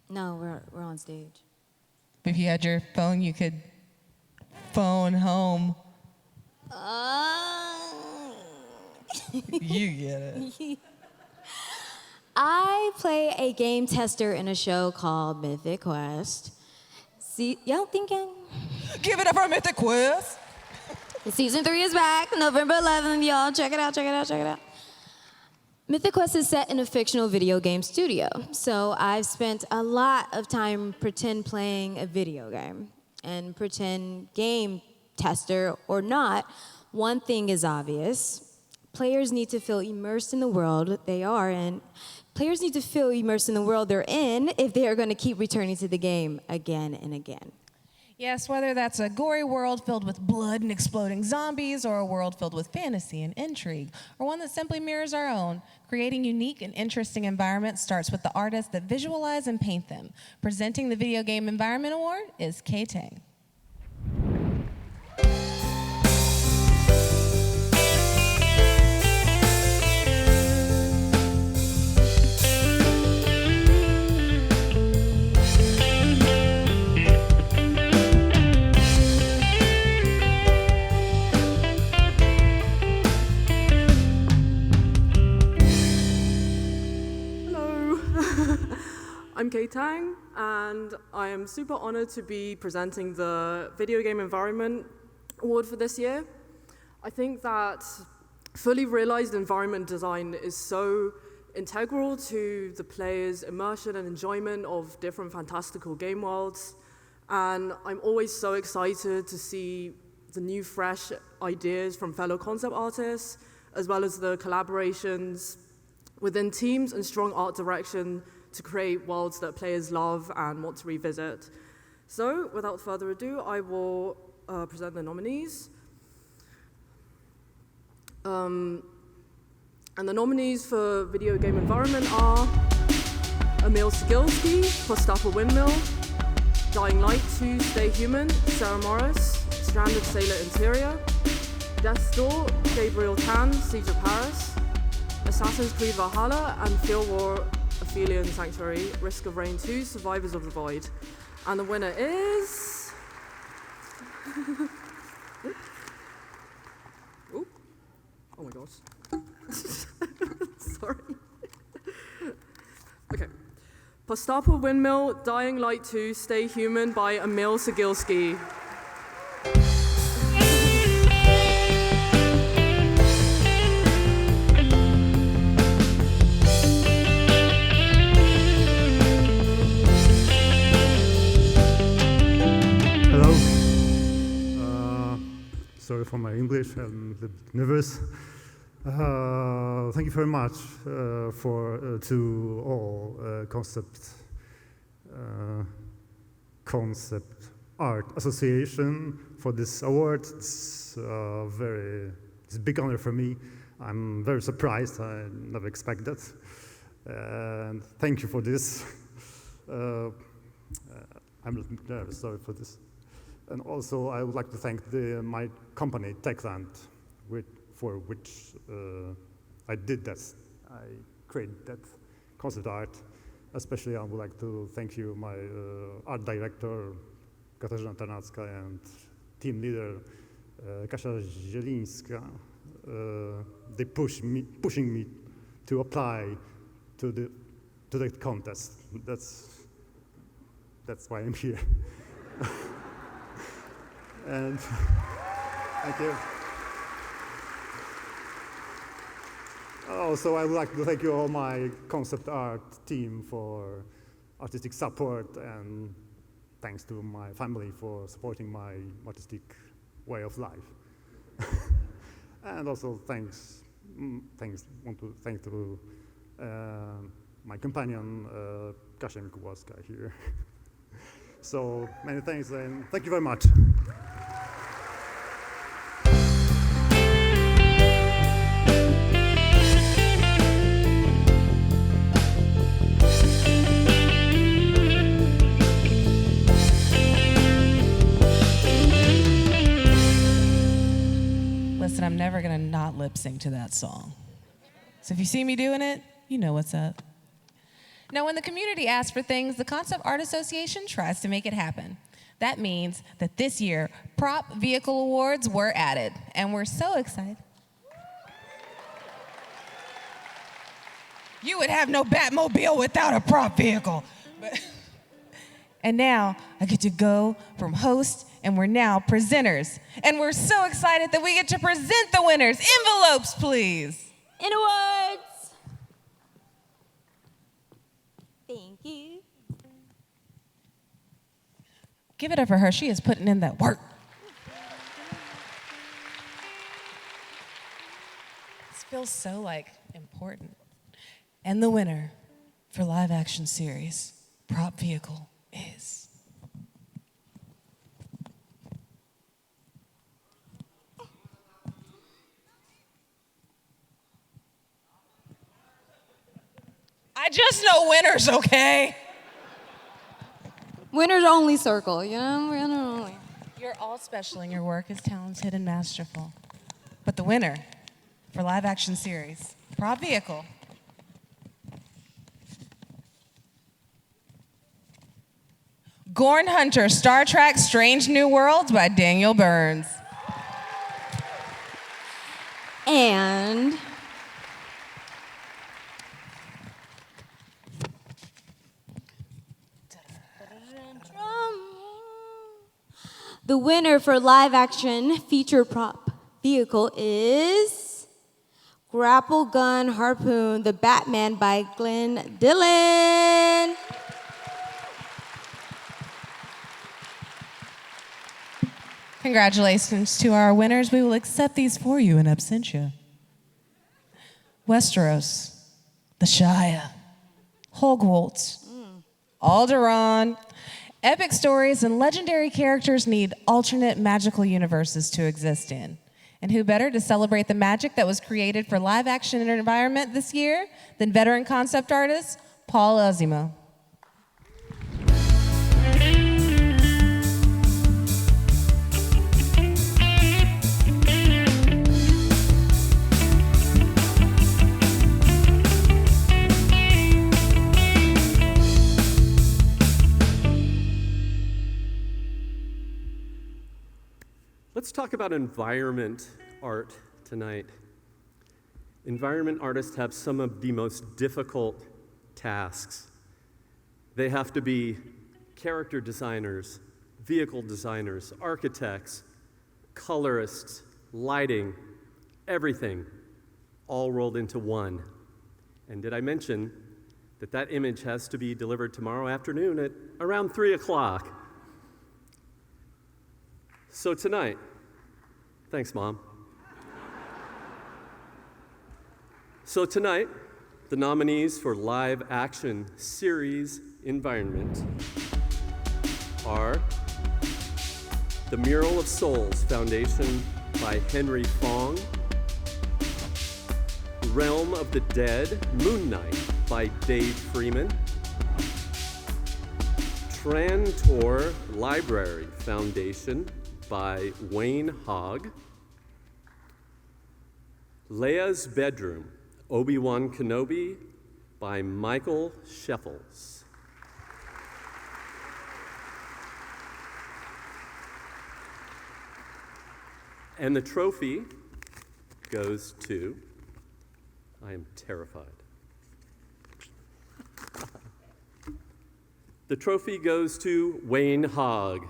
No, we're on stage. If you had your phone, you could phone home. You get it. I play a game tester in a show called Mythic Quest. See, y'all thinking? Give it up for Mythic Quest. Season 3 is back, November 11th, y'all. Check it out, check it out, check it out. Mythic Quest is set in a fictional video game studio, so I've spent a lot of time pretend playing a video game. And pretend game tester or not, one thing is obvious. Players need to feel immersed in the world they are in. Players need to feel immersed in the world they're in if they are going to keep returning to the game again and again. Yes, whether that's a gory world filled with blood and exploding zombies, or a world filled with fantasy and intrigue, or one that simply mirrors our own, creating unique and interesting environments starts with the artists that visualize and paint them. Presenting the Video Game Environment Award is Tang. I'm Tang, and I am super honored to be presenting the Video Game Environment Award for this year. I think that fully realized environment design is so integral to the player's immersion and enjoyment of different fantastical game worlds, and I'm always so excited to see the new, fresh ideas from fellow concept artists, as well as the collaborations within teams and strong art direction to create worlds that players love and want to revisit. So, without further ado, I will present the nominees. And the nominees for Video Game Environment are Emil Sigilski, Postapa Windmill, Dying Light 2, Stay Human, Sarah Morris, Stranded Sailor Interior, Death's Door, Gabriel Tan, Siege of Paris, Assassin's Creed Valhalla, and Field War Ophelia and Sanctuary, Risk of Rain 2, Survivors of the Void. And the winner is... Ooh. Oh my gosh. Sorry. Okay. Postapa Windmill, Dying Light 2, Stay Human by Emil Sigilski. Sorry for my English, I'm a little bit nervous. Thank you very much to all Concept Art Association for this award. It's it's a big honor for me. I'm very surprised. I never expected. And thank you for this. I'm a little bit nervous. Sorry for this. And also, I would like to thank my company, Techland, for which I did that. I created that concept art. Especially, I would like to thank you, my art director, Katarzyna Tarnacka, and team leader, Kasia Zielińska. They pushing me to apply to the contest. That's why I'm here. And thank you. Also, I would like to thank you all my concept art team for artistic support, and thanks to my family for supporting my artistic way of life. And also want to thank to my companion, Kasia Mikułowska here. So many thanks, and thank you very much. Listen, I'm never gonna not lip sync to that song. So if you see me doing it, you know what's up. Now, when the community asks for things, the Concept Art Association tries to make it happen. That means that this year, prop vehicle awards were added, and we're so excited. You would have no Batmobile without a prop vehicle. And now I get to go from host, and we're now presenters. And we're so excited that we get to present the winners. Envelopes, please. And awards. Thank you. Give it up for her. She is putting in that work. This feels so, important. And the winner for live action series, prop vehicle, is... I just know winners, okay? Winners only circle, you know? Winner only. You're all special and your work is talented and masterful. But the winner for live action series, prop vehicle, Gorn Hunter, Star Trek Strange New Worlds by Daniel Burns. And the winner for live action feature prop vehicle is Grapple Gun Harpoon, The Batman by Glenn Dillon. Congratulations to our winners. We will accept these for you in absentia. Westeros, the Shire, Hogwarts, Alderaan. Epic stories and legendary characters need alternate magical universes to exist in. And who better to celebrate the magic that was created for live action environment this year than veteran concept artist Paul Ozzimo. Let's talk about environment art tonight. Environment artists have some of the most difficult tasks. They have to be character designers, vehicle designers, architects, colorists, lighting, everything, all rolled into one. And did I mention that that image has to be delivered tomorrow afternoon at around 3 o'clock? So tonight, thanks, Mom. So tonight, the nominees for live action series environment are The Mural of Souls Foundation by Henry Fong, Realm of the Dead, Moon Knight by Dave Freeman, Trantor Library Foundation by Wayne Hogg, Leia's Bedroom, Obi-Wan Kenobi by Michael Scheffels. And the trophy goes to, I am terrified. The trophy goes to Wayne Hogg,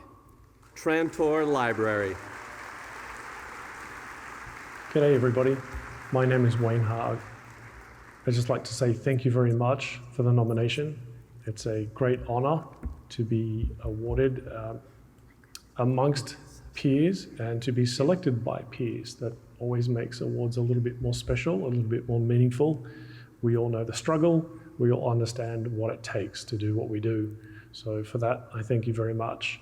Trantor Library. G'day everybody, my name is Wayne Hogg. I'd just like to say thank you very much for the nomination. It's a great honor to be awarded amongst peers and to be selected by peers. That always makes awards a little bit more special, a little bit more meaningful. We all know the struggle, we all understand what it takes to do what we do. So for that, I thank you very much.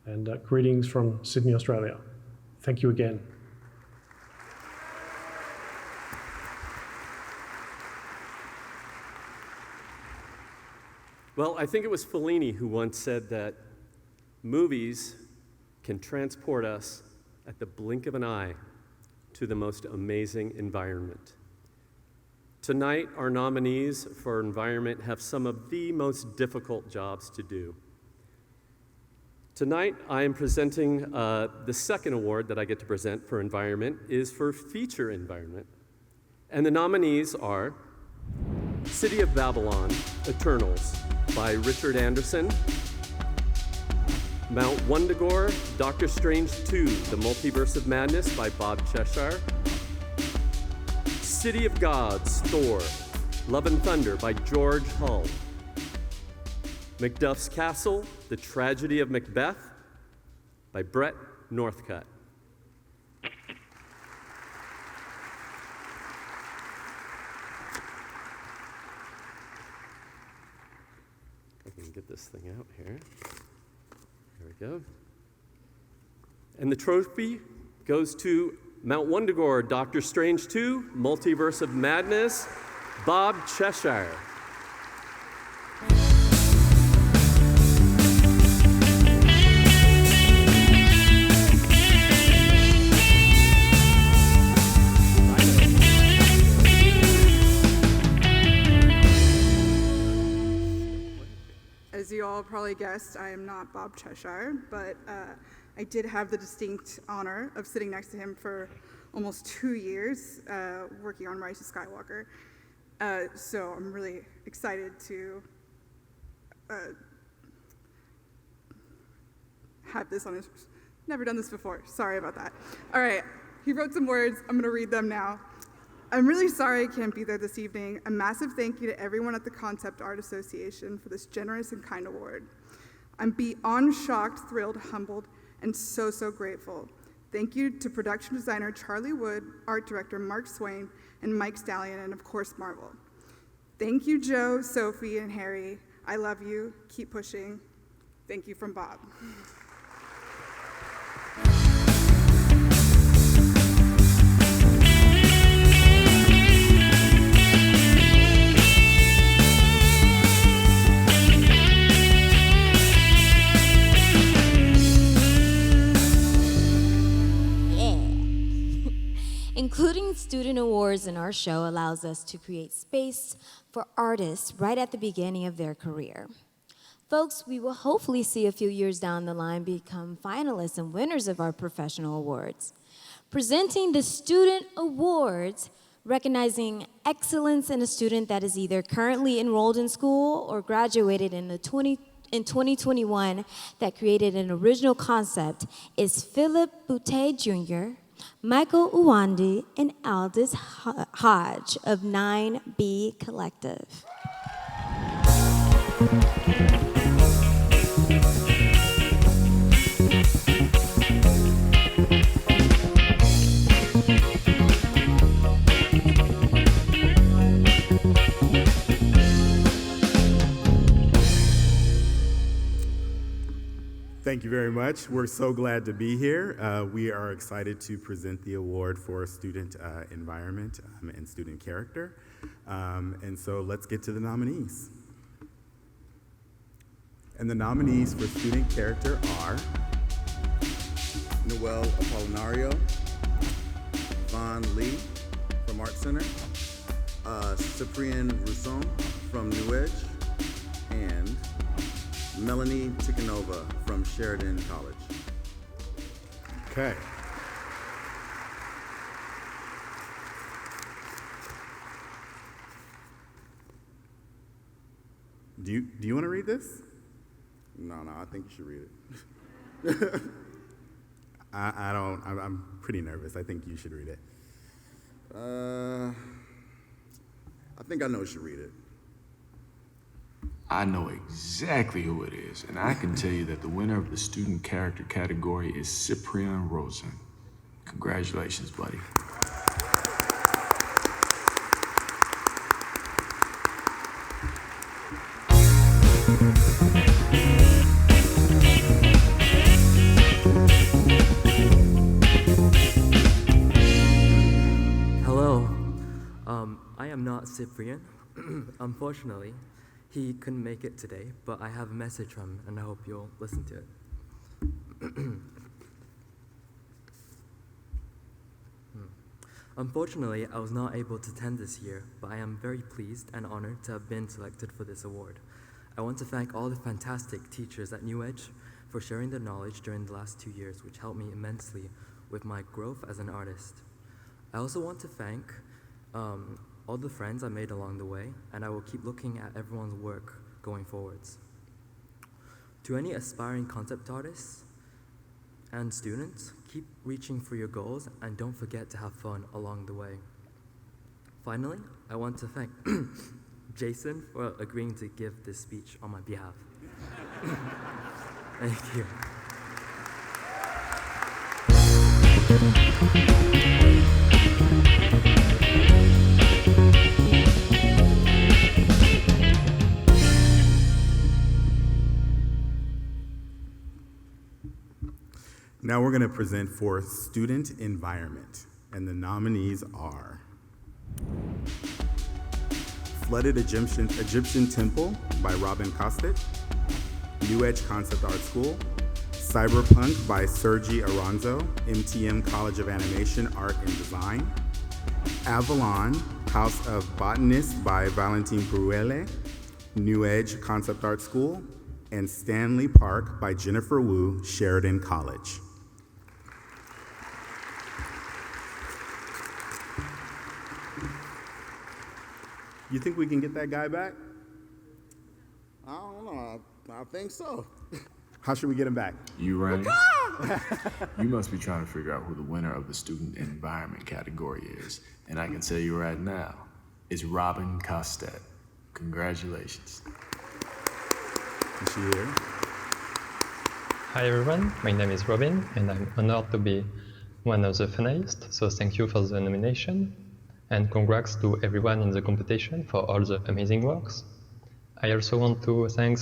And greetings from Sydney, Australia. Thank you again. Well, I think it was Fellini who once said that movies can transport us at the blink of an eye to the most amazing environment. Tonight, our nominees for environment have some of the most difficult jobs to do. Tonight, I am presenting the second award that I get to present for environment is for feature environment. And the nominees are City of Babylon, Eternals by Richard Anderson, Mount Wundagore, Doctor Strange 2, The Multiverse of Madness by Bob Cheshire, City of Gods, Thor, Love and Thunder by George Hull, Macduff's Castle, The Tragedy of Macbeth by Brett Northcutt. I can get this thing out here. There we go. And the trophy goes to Mount Wundagore, Doctor Strange 2, Multiverse of Madness, Bob Cheshire. As you all probably guessed, I am not Bob Cheshire, but I did have the distinct honor of sitting next to him for almost 2 years, working on Rise of Skywalker. So I'm really excited to have this on his. Never done this before. Sorry about that. All right, he wrote some words. I'm going to read them now. I'm really sorry I can't be there this evening. A massive thank you to everyone at the Concept Art Association for this generous and kind award. I'm beyond shocked, thrilled, humbled, and so, so grateful. Thank you to production designer Charlie Wood, art director Mark Swain, and Mike Stallion, and of course, Marvel. Thank you, Joe, Sophie, and Harry. I love you. Keep pushing. Thank you from Bob. Including student awards in our show allows us to create space for artists right at the beginning of their career. Folks, we will hopefully see a few years down the line become finalists and winners of our professional awards. Presenting the student awards, recognizing excellence in a student that is either currently enrolled in school or graduated in 2021 that created an original concept, is Philip Boutté Jr., Michael Uwandi, and Aldis Hodge of 9B Collective. Thank you very much. We're so glad to be here. We are excited to present the award for student environment and student character. And so let's get to the nominees. And the nominees for student character are Noel Apollinario, Vaughn Lee from Art Center, Cyprian Rousson from New Edge, and Melanie Tikhonova from Sheridan College. Okay. Do you want to read this? No, I think you should read it. I don't. I'm pretty nervous. I think you should read it. I think I know you should read it. I know exactly who it is, and I can tell you that the winner of the student character category is Cyprian Rosen. Congratulations, buddy. Hello. I am not Cyprian. Unfortunately, he couldn't make it today, but I have a message from him, and I hope you'll listen to it. Unfortunately, I was not able to attend this year, but I am very pleased and honored to have been selected for this award. I want to thank all the fantastic teachers at New Edge for sharing their knowledge during the last 2 years, which helped me immensely with my growth as an artist. I also want to thank all the friends I made along the way, and I will keep looking at everyone's work going forwards. To any aspiring concept artists and students, keep reaching for your goals and don't forget to have fun along the way. Finally, I want to thank Jason for agreeing to give this speech on my behalf. Thank you. Now we're going to present for Student Environment, and the nominees are Flooded Egyptian Temple by Robin Costet, New Edge Concept Art School, Cyberpunk by Sergi Aranzo, MTM College of Animation, Art and Design, Avalon, House of Botanists by Valentin Bruele, New Edge Concept Art School, and Stanley Park by Jennifer Wu, Sheridan College. You think we can get that guy back? I don't know. I think so. How should we get him back? You right? You must be trying to figure out who the winner of the Student Environment category is. And I can tell you right now, it's Robin Costet. Congratulations. Is she here? Hi everyone, my name is Robin and I'm honored to be one of the finalists, so thank you for the nomination and congrats to everyone in the competition for all the amazing works. I also want to thank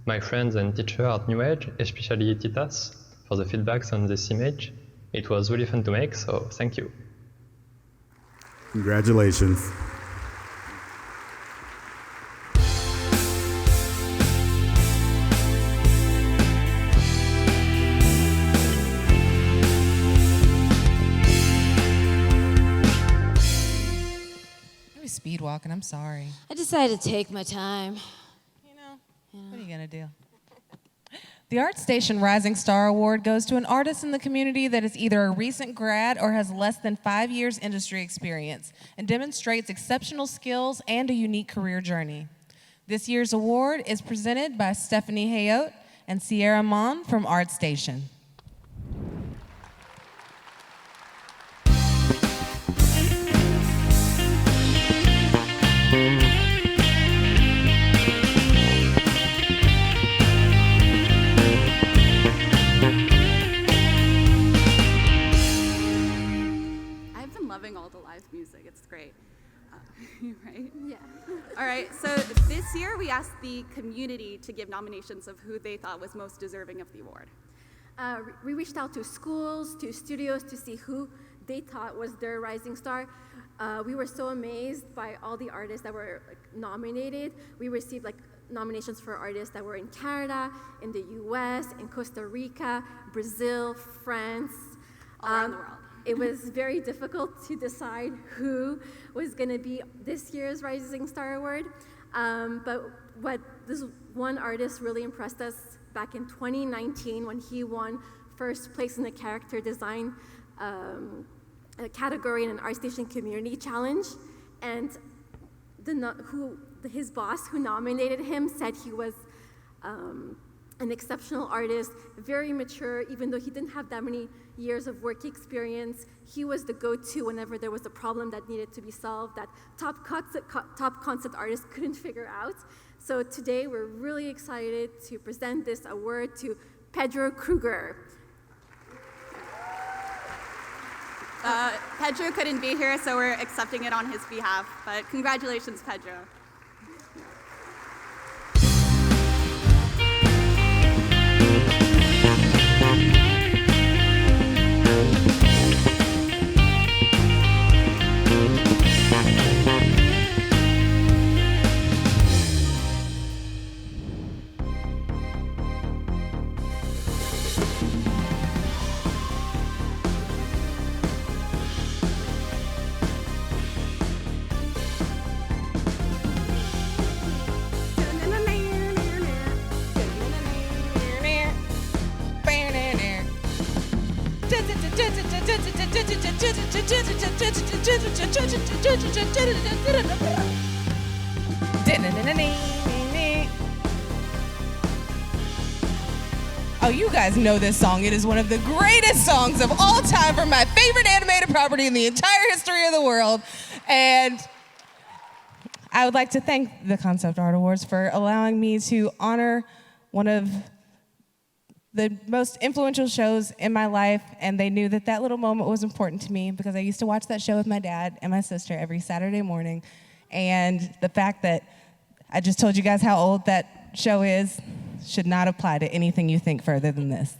my friends and teachers at New Edge, especially Titas, for the feedbacks on this image. It was really fun to make, so thank you. Congratulations. Speed walking, I'm sorry. I decided to take my time. What are you gonna do? The Artstation Rising Star Award goes to an artist in the community that is either a recent grad or has less than 5 years industry experience and demonstrates exceptional skills and a unique career journey. This year's award is presented by Stephanie Hayot and Sierra Mon from Artstation. Loving all the live music. It's great. Right? Yeah. All right, so this year we asked the community to give nominations of who they thought was most deserving of the award. We reached out to schools, to studios to see who they thought was their rising star. We were so amazed by all the artists that were nominated. We received nominations for artists that were in Canada, in the US, in Costa Rica, Brazil, France. All around the world. It was very difficult to decide who was going to be this year's Rising Star Award. But what this one artist really impressed us back in 2019 when he won first place in the character design category in an Artstation Community Challenge. And his boss who nominated him said he was an exceptional artist, very mature, even though he didn't have that many years of work experience. He was the go-to whenever there was a problem that needed to be solved that top concept artists couldn't figure out. So today we're really excited to present this award to Pedro Kruger. Pedro couldn't be here, so we're accepting it on his behalf. But congratulations, Pedro. Oh, you guys know this song. It is one of the greatest songs of all time from my favorite animated property in the entire history of the world. And I would like to thank the Concept Art Awards for allowing me to honor one of the most influential shows in my life, and they knew that that little moment was important to me because I used to watch that show with my dad and my sister every Saturday morning. And the fact that I just told you guys how old that show is should not apply to anything you think further than this.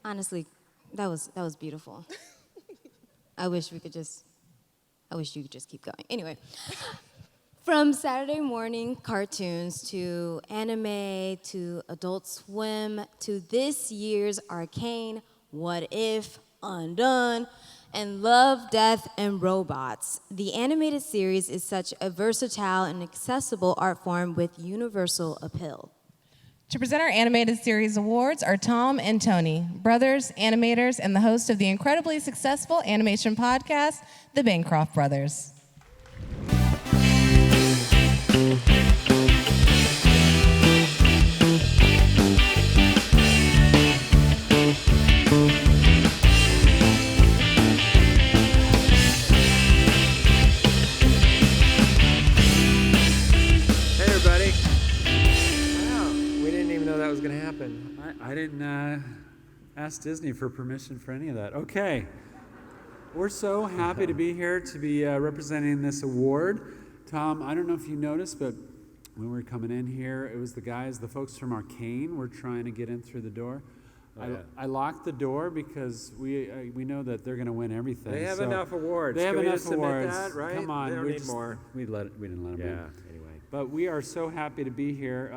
Honestly, that was beautiful. I wish you could just keep going. Anyway, from Saturday morning cartoons to anime to Adult Swim to this year's Arcane, What If, Undone, and Love, Death, and Robots, the animated series is such a versatile and accessible art form with universal appeal. To present our animated series awards are Tom and Tony, brothers, animators, and the host of the incredibly successful animation podcast, The Bancroft Brothers. That was going to happen. I didn't ask Disney for permission for any of that. Okay. We're so happy to be here to be representing this award. Tom, I don't know if you noticed, but when we were coming in here, it was the folks from Arcane were trying to get in through the door. Oh, yeah. I locked the door because we know that they're going to win everything. They have enough awards. They have Can enough we awards. That, right? Come on. They don't need more. We didn't let them in. Anyway. But we are so happy to be here.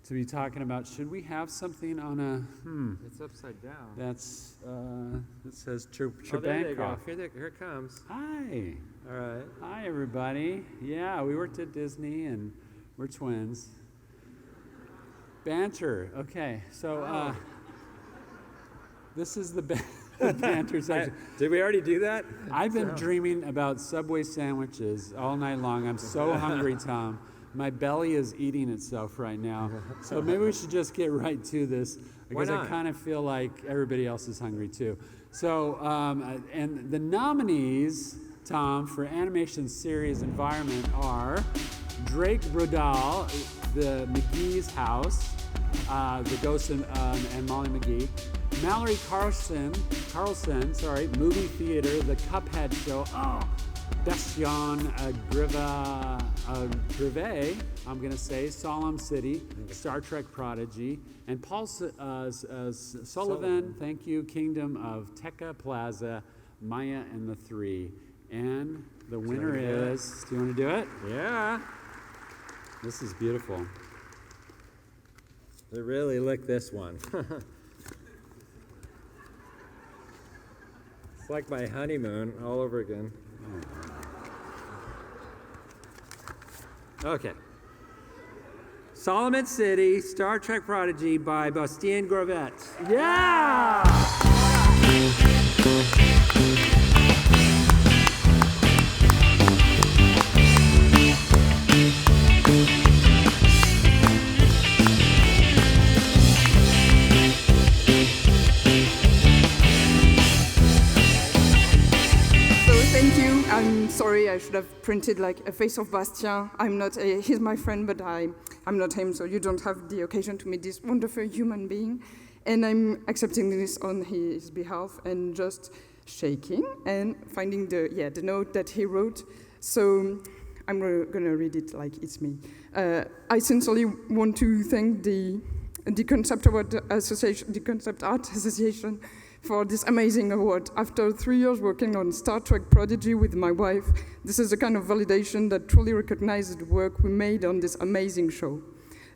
To be talking about, should we have something on a, It's upside down. That's, it says Bancroft. There you go. Here it comes. Hi. All right. Hi, everybody. Yeah, we worked at Disney, and we're twins. Banter. Okay, so this is the banter section. Did we already do that? I've been dreaming about Subway sandwiches all night long. I'm so hungry, Tom. My belly is eating itself right now. So maybe we should just get right to this because I kind of feel like everybody else is hungry too. So, and the nominees, Tom, for Animation Series Environment are Drake Brodal, the McGee's House, the Ghost and Molly McGee, Mallory Carlson, Movie Theater, The Cuphead Show, Bastion Grivet, I'm going to say, Solemn City, Star Trek Prodigy, and Paul Sullivan, thank you, Kingdom of Tekka Plaza, Maya and the Three. And the winner is, do you want to do it? Yeah. This is beautiful. They really lick this one. It's like my honeymoon all over again. Okay. Solomon City, Star Trek Prodigy by Bastien Grovet. Yeah! Thank you. I'm sorry, I should have printed like a face of Bastien. He's my friend, but I'm not him, so you don't have the occasion to meet this wonderful human being. And I'm accepting this on his behalf and just shaking and finding the note that he wrote. So I'm gonna read it like it's me. I sincerely want to thank the Concept Art Association for this amazing award. After 3 years working on Star Trek Prodigy with my wife, this is a kind of validation that truly recognizes the work we made on this amazing show.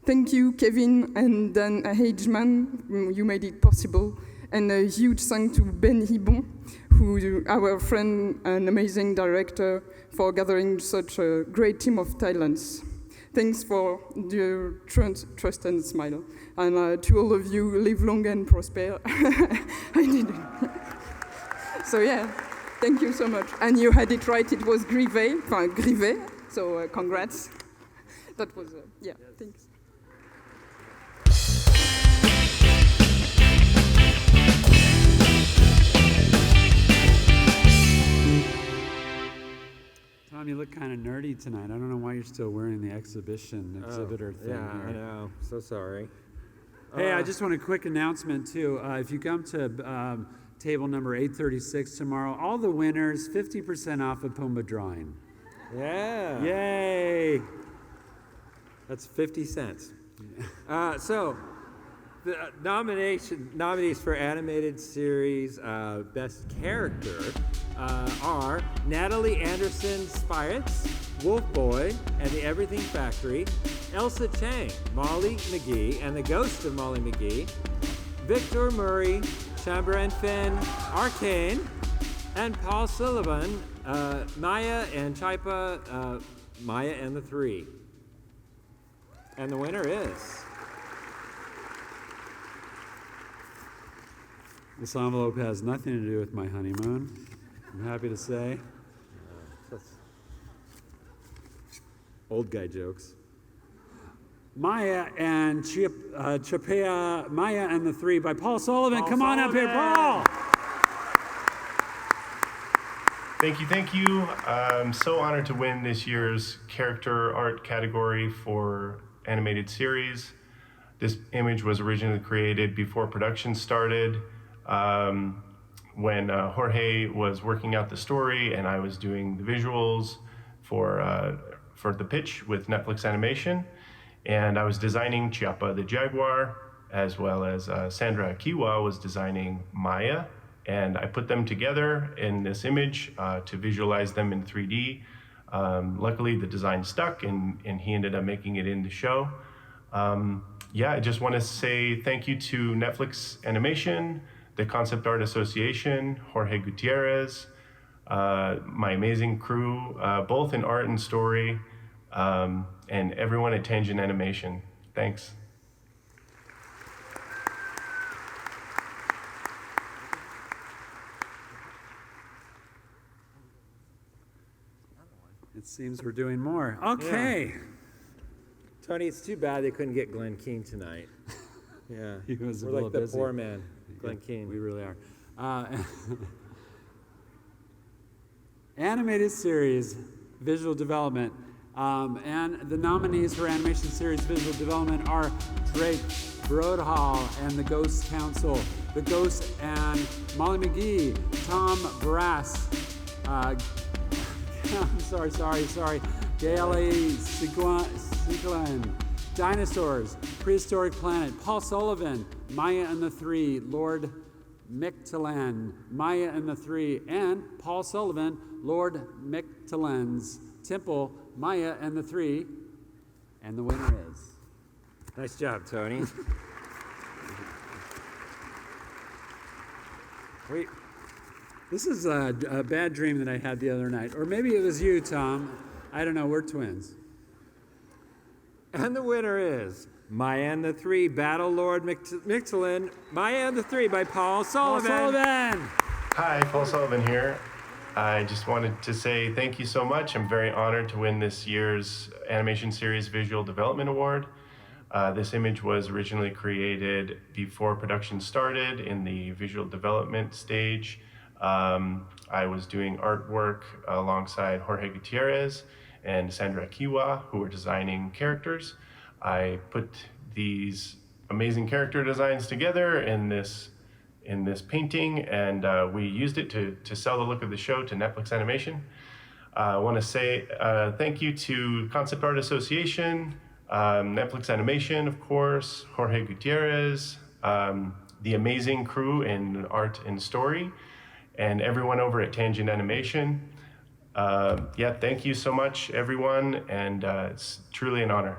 Thank you, Kevin and Dan Hageman, you made it possible. And a huge thanks to Ben Hibon, who our friend and amazing director, for gathering such a great team of talents. Thanks for your trust and smile. And to all of you, live long and prosper. I did it. So yeah, thank you so much. And you had it right, it was Grivé, so congrats. That was, yeah, thanks. Tom, you look kind of nerdy tonight. I don't know why you're still wearing the exhibitor thing. Yeah, here. I know. So sorry. Hey, I just want a quick announcement, too. If you come to table number 836 tomorrow, all the winners, 50% off of Pumba Drawing. Yeah. Yay! That's 50 cents. So, the nominees for animated series Best Character are Natalie Anderson Spiritz, Wolf Boy and the Everything Factory, Elsa Chang, Molly McGee and the Ghost of Molly McGee, Victor Murray, Chambra and Finn, Arcane, and Paul Sullivan, Maya and Chaipa, Maya and the Three. And the winner is... This envelope has nothing to do with my honeymoon, I'm happy to say. Old guy jokes. Maya and Chapea, Maya and the Three by Paul Sullivan. Come on up here, Paul. Thank you. I'm so honored to win this year's character art category for animated series. This image was originally created before production started, when Jorge was working out the story and I was doing the visuals for the pitch with Netflix Animation. And I was designing Chiappa the Jaguar, as well as Sandra Akiwa was designing Maya. And I put them together in this image to visualize them in 3D. Luckily, the design stuck, and he ended up making it in the show. I just want to say thank you to Netflix Animation, the Concept Art Association, Jorge Gutierrez, my amazing crew, both in art and story, and everyone at Tangent Animation. Thanks. It seems we're doing more. Okay. Yeah. Tony, it's too bad they couldn't get Glenn Keane tonight. Yeah. He was We're a little like the busy. poor man, Glenn Keane. We really are. Animated series, visual development. And the nominees for animation series visual development are Drake Broadhall and the Ghost Council, The Ghost and Molly McGee, Tom Brass, I'm sorry, Gayle Sequin, Dinosaurs, Prehistoric Planet, Paul Sullivan, Maya and the Three, Lord Mictlan, Maya and the Three, and Paul Sullivan, Lord Mictlan's Temple, Maya and the Three, and the winner is. Nice job, Tony. Wait, this is a bad dream that I had the other night. Or maybe it was you, Tom. I don't know, we're twins. And the winner is Maya and the Three, Battle Lord Mictlan, Maya and the Three by Paul Sullivan. Paul Sullivan! Hi, Paul Sullivan here. I just wanted to say thank you so much. I'm very honored to win this year's Animation Series Visual Development Award. This image was originally created before production started in the visual development stage. I was doing artwork alongside Jorge Gutierrez and Sandra Akiwa, who were designing characters. I put these amazing character designs together in this painting, and we used it to sell the look of the show to Netflix Animation. I want to say thank you to Concept Art Association, Netflix Animation, of course, Jorge Gutierrez, the amazing crew in art and story, and everyone over at Tangent Animation. Thank you so much, everyone, and it's truly an honor.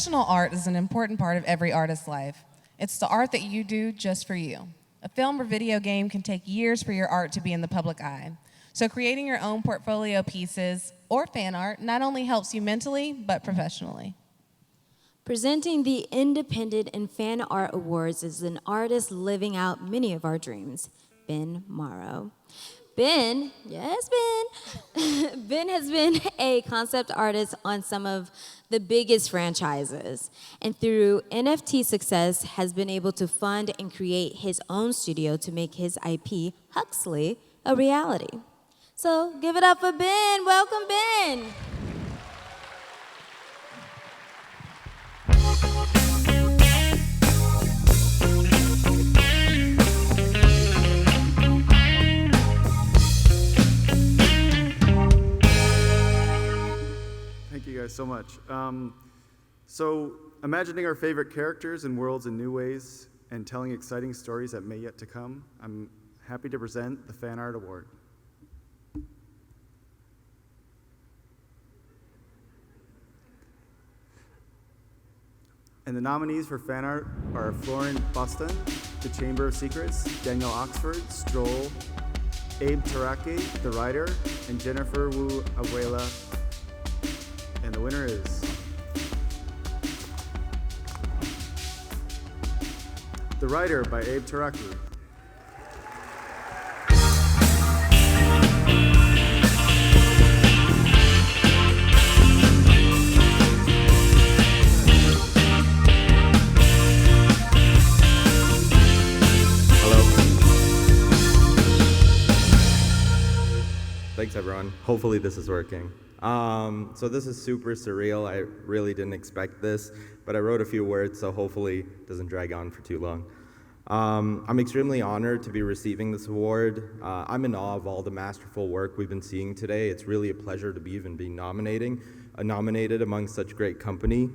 Professional art is an important part of every artist's life. It's the art that you do just for you. A film or video game can take years for your art to be in the public eye. So creating your own portfolio pieces or fan art not only helps you mentally, but professionally. Presenting the Independent and Fan Art Awards is an artist living out many of our dreams, Ben Mauro. Ben, yes, Ben. Ben has been a concept artist on some of the biggest franchises, and through NFT success has been able to fund and create his own studio to make his IP, Huxley, a reality. So give it up for Ben. Welcome, Ben. Thank you guys so much. So imagining our favorite characters and worlds in new ways and telling exciting stories that may yet to come, I'm happy to present the Fan Art Award. And the nominees for fan art are Florent Boston, The Chamber of Secrets, Daniel Oxford, Stroll, Abe Taraki, The Writer, and Jennifer Wu Abuela. And the winner is The Writer by Abe Taraki. Thanks, everyone. Hopefully this is working. So this is super surreal. I really didn't expect this, but I wrote a few words, so hopefully it doesn't drag on for too long. I'm extremely honored to be receiving this award. I'm in awe of all the masterful work we've been seeing today. It's really a pleasure to be even being nominated among such great company.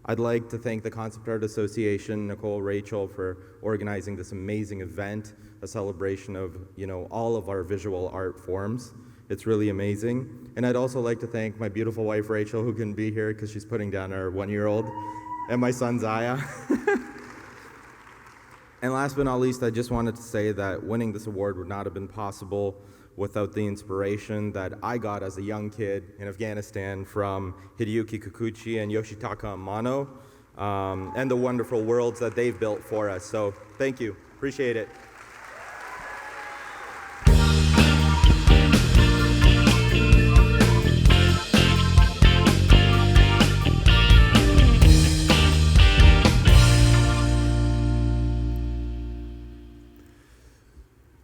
I'd like to thank the Concept Art Association, Nicole, Rachel, for organizing this amazing event, a celebration of, all of our visual art forms. It's really amazing. And I'd also like to thank my beautiful wife, Rachel, who couldn't be here because she's putting down our 1-year-old, and my son, Zaya. And last but not least, I just wanted to say that winning this award would not have been possible without the inspiration that I got as a young kid in Afghanistan from Hideyuki Kikuchi and Yoshitaka Amano, and the wonderful worlds that they've built for us. So thank you. Appreciate it.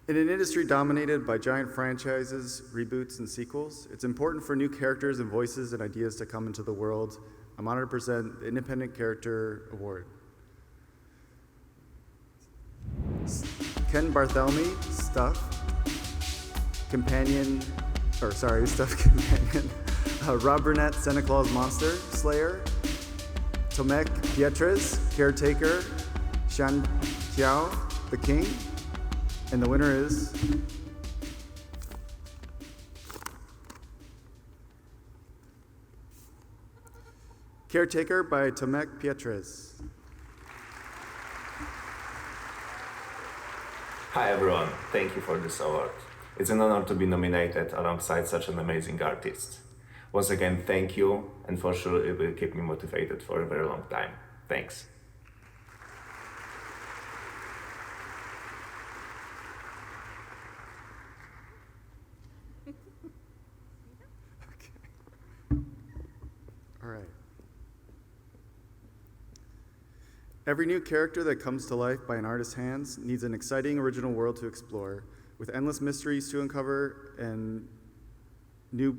In an industry dominated by giant franchises, reboots, and sequels, it's important for new characters and voices and ideas to come into the world. I'm honored to present the Independent Character Award. Ken Barthelemy, Stuff Companion. Rob Burnett, Santa Claus Monster Slayer. Tomek Pietres, Caretaker. Shan Qiao, The King. And the winner is Caretaker by Tomek Pietres. Hi everyone, thank you for this award. It's an honor to be nominated alongside such an amazing artist. Once again, thank you, and for sure it will keep me motivated for a very long time. Thanks. All right. Every new character that comes to life by an artist's hands needs an exciting original world to explore, with endless mysteries to uncover and new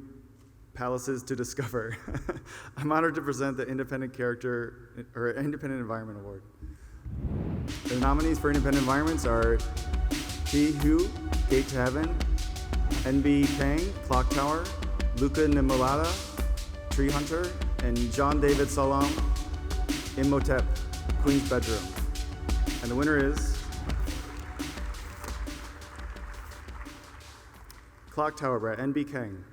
palaces to discover. I'm honored to present the Independent Environment Award. The nominees for Independent Environments are T. Hu, Gate to Heaven, NB Tang, Clock Tower, Luca Nimolada, Tree Hunter, and John David Salam, Imhotep, Queen's Bedroom. And the winner is Clock Tower by NB Kang.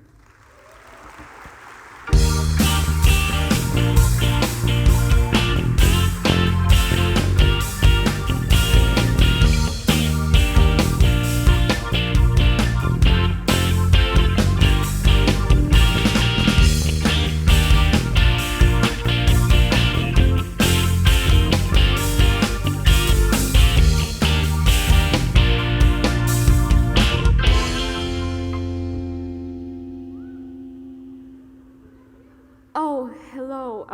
Hello,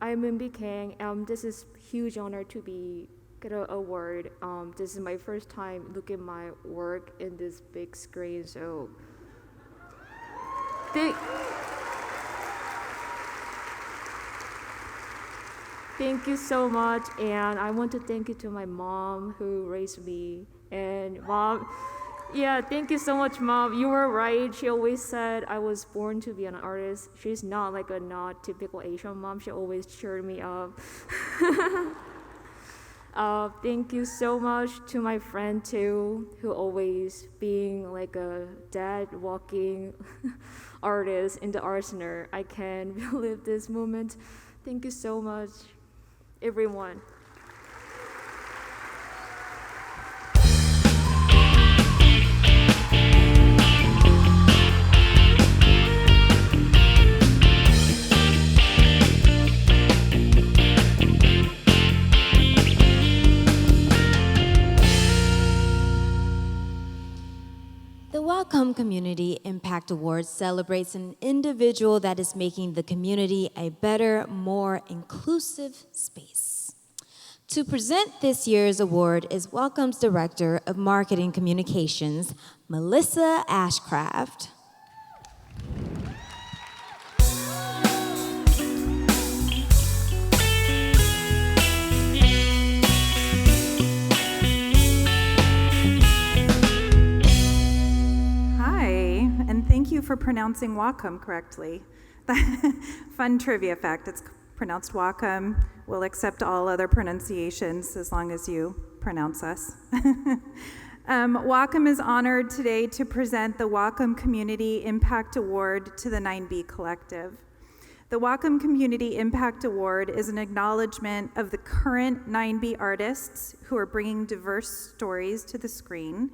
I'm Minbi Kang. This is huge honor to get an award. This is my first time looking at my work in this big screen, so thank you so much, and I want to thank you to my mom who raised me. And Mom, yeah, thank you so much, Mom. You were right. She always said I was born to be an artist. She's not like a not typical Asian mom. She always cheered me up. Thank you so much to my friend too, who always being like a dead walking artist in the art center. I can relive this moment. Thank you so much, everyone. The Wacom Community Impact Award celebrates an individual that is making the community a better, more inclusive space. To present this year's award is Wacom's Director of Marketing Communications, Melissa Ashcraft. Thank you for pronouncing Wacom correctly. Fun trivia fact, it's pronounced Wacom. We'll accept all other pronunciations as long as you pronounce us. Wacom is honored today to present the Wacom Community Impact Award to the 9B Collective. The Wacom Community Impact Award is an acknowledgement of the current 9B artists who are bringing diverse stories to the screen,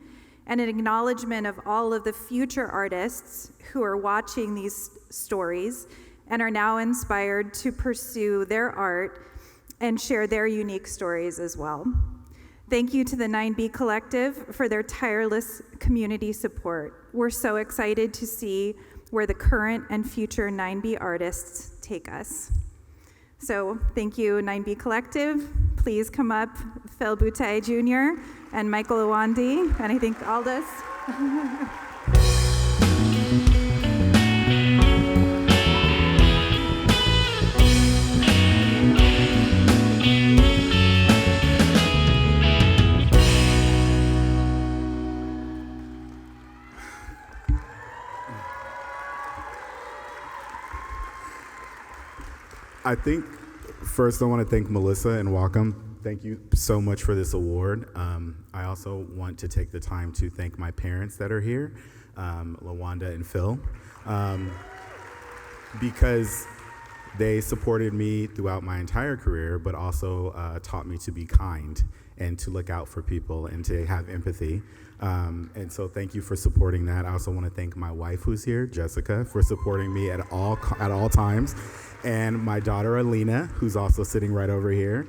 and an acknowledgement of all of the future artists who are watching these stories and are now inspired to pursue their art and share their unique stories as well. Thank you to the 9B Collective for their tireless community support. We're so excited to see where the current and future 9B artists take us. So thank you, 9B Collective. Please come up, Phil Boutté Jr. and Michael Uwandi, and I think Aldis. I think first I want to thank Melissa and Wacom. Thank you so much for this award. I also want to take the time to thank my parents that are here, LaWanda and Phil, because they supported me throughout my entire career, but also taught me to be kind and to look out for people and to have empathy. And so thank you for supporting that. I also want to thank my wife who's here, Jessica, for supporting me at all times, and my daughter, Alina, who's also sitting right over here.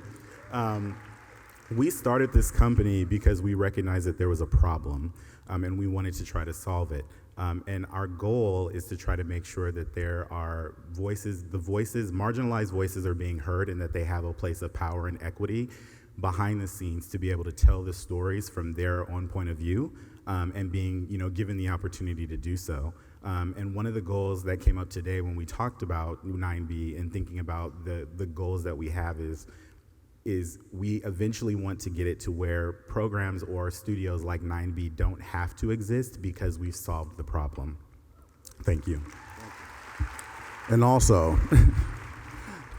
We started this company because we recognized that there was a problem, and we wanted to try to solve it. And our goal is to try to make sure that there are marginalized voices are being heard, and that they have a place of power and equity behind the scenes to be able to tell the stories from their own point of view, and being, given the opportunity to do so. And one of the goals that came up today when we talked about 9B and thinking about the goals that we have is we eventually want to get it to where programs or studios like 9B don't have to exist because we've solved the problem. Thank you. And also,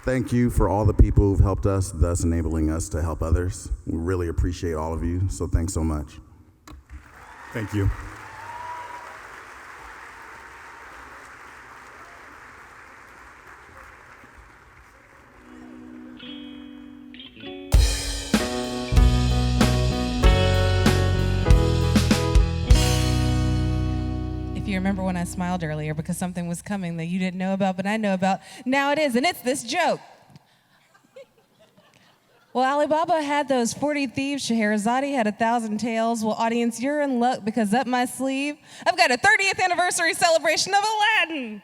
thank you for all the people who've helped us, thus enabling us to help others. We really appreciate all of you, so thanks so much. Thank you. You remember when I smiled earlier because something was coming that you didn't know about, but I know about. Now it is, and it's this joke. Well, Alibaba had those 40 thieves, Scheherazade had 1,000 tales. Well, audience, you're in luck because up my sleeve, I've got a 30th anniversary celebration of Aladdin.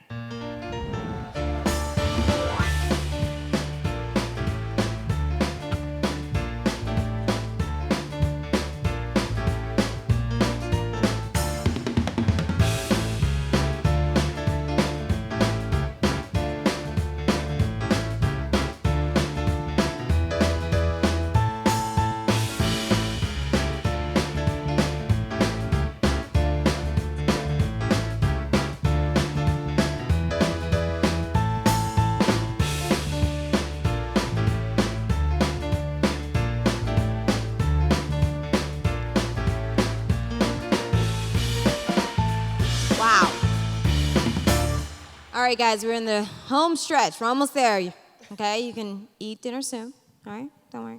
All right, guys, we're in the home stretch. We're almost there. Okay, you can eat dinner soon. All right, don't worry.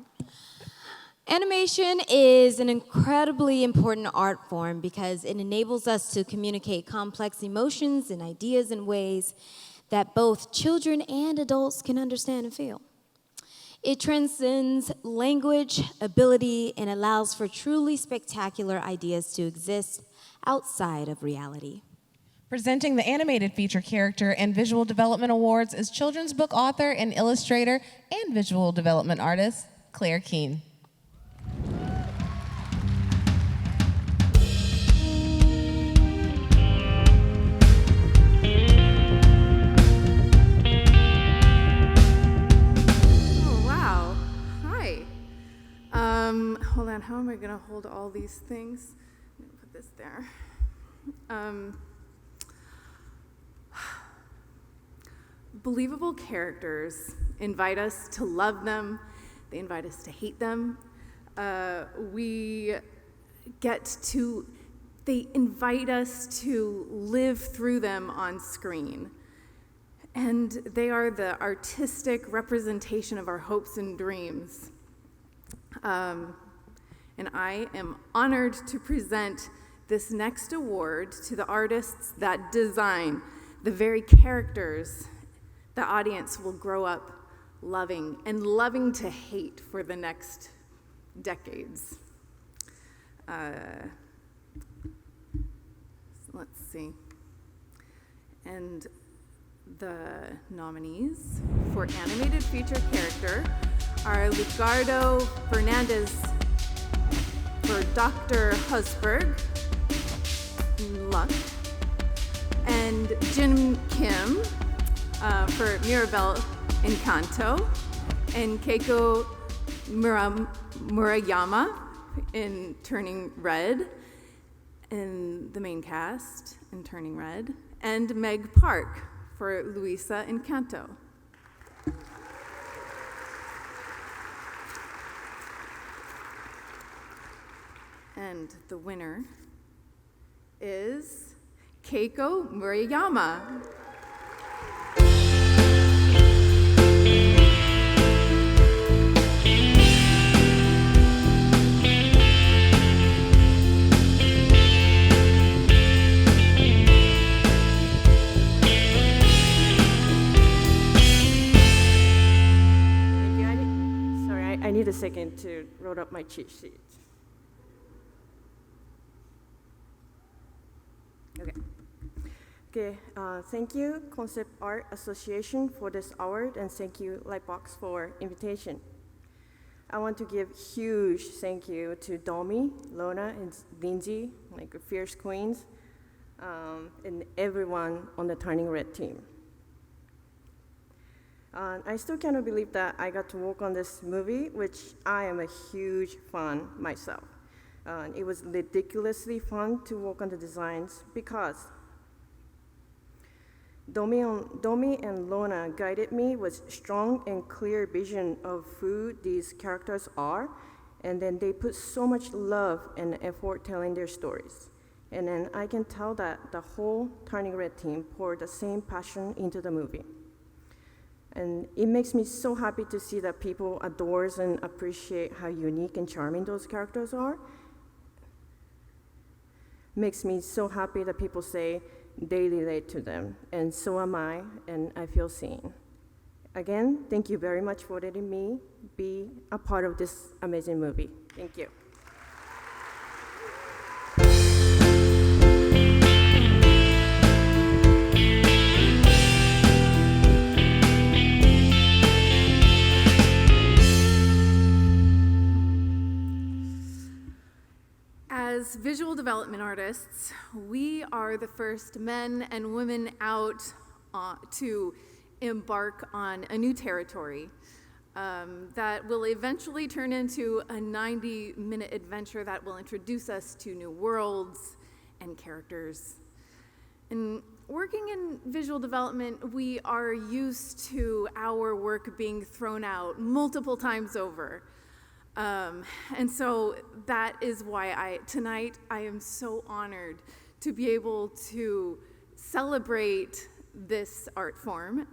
Animation is an incredibly important art form because it enables us to communicate complex emotions and ideas in ways that both children and adults can understand and feel. It transcends language, ability, and allows for truly spectacular ideas to exist outside of reality. Presenting the Animated Feature Character and Visual Development Awards is children's book author and illustrator and visual development artist, Claire Keane. Hold on, how am I gonna hold all these things? I'm gonna put this there. Believable characters invite us to love them, they invite us to hate them. They invite us to live through them on screen. And they are the artistic representation of our hopes and dreams. And I am honored to present this next award to the artists that design the very characters the audience will grow up loving and loving to hate for the next decades. Let's see. And the nominees for Animated Feature Character are Lugardo Fernandez for Dr. Husberg, Luck, and Jin Kim for Mirabelle Encanto, and Keiko Murayama in Turning Red, in the main cast in Turning Red, and Meg Park for Luisa Encanto. And the winner is Keiko Murayama. I need a second to load up my cheat sheet. Okay, thank you, Concept Art Association, for this award, and thank you, Lightbox, for invitation. I want to give huge thank you to Domi, Lona, and Lindsay, like Fierce Queens, and everyone on the Turning Red team. I still cannot believe that I got to work on this movie, which I am a huge fan myself. It was ridiculously fun to work on the designs because Domi and Lona guided me with strong and clear vision of who these characters are, and then they put so much love and effort telling their stories. And then I can tell that the whole Turning Red team poured the same passion into the movie. And it makes me so happy to see that people adore and appreciate how unique and charming those characters are. Makes me so happy that people say they relate to them, and so am I, and I feel seen. Again, thank you very much for letting me be a part of this amazing movie. Thank you. As visual development artists, we are the first men and women out to embark on a new territory that will eventually turn into a 90-minute adventure that will introduce us to new worlds and characters. And working in visual development, we are used to our work being thrown out multiple times over. And so that is why tonight I am so honored to be able to celebrate this art form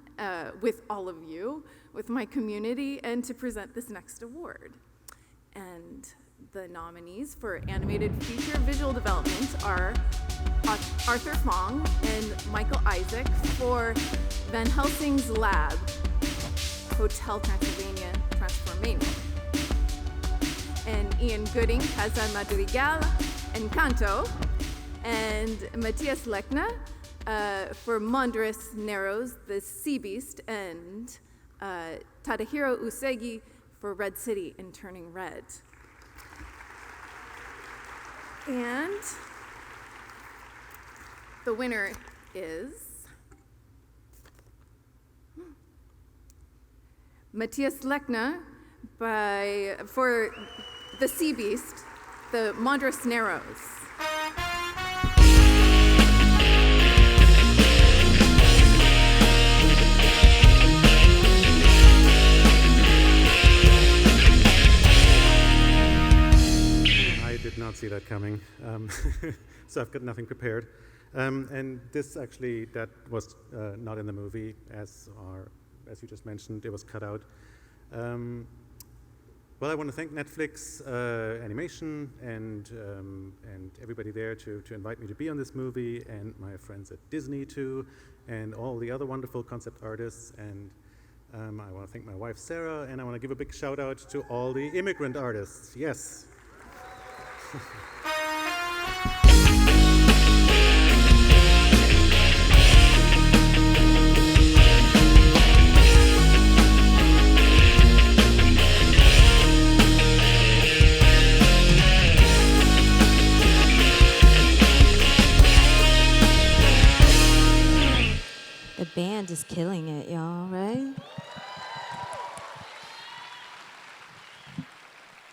with all of you, with my community, and to present this next award. And the nominees for animated feature visual development are Arthur Fong and Michael Isaac for Van Helsing's Lab, Hotel Transylvania Transformania, and Ian Gooding, Casa Madrigal, Encanto, and Matthias Lechner for Mondres Narrows, The Sea Beast, and Tadahiro Usegi for Red City and Turning Red. And the winner is Matthias Lechner for The Sea Beast, the Mondres Narrows. I did not see that coming, so I've got nothing prepared. And this actually, that was not in the movie, as you just mentioned, it was cut out. Well, I want to thank Netflix Animation and everybody there to invite me to be on this movie, and my friends at Disney too, and all the other wonderful concept artists. And I want to thank my wife Sarah, and I want to give a big shout out to all the immigrant artists. Yes. The band is killing it, y'all, right?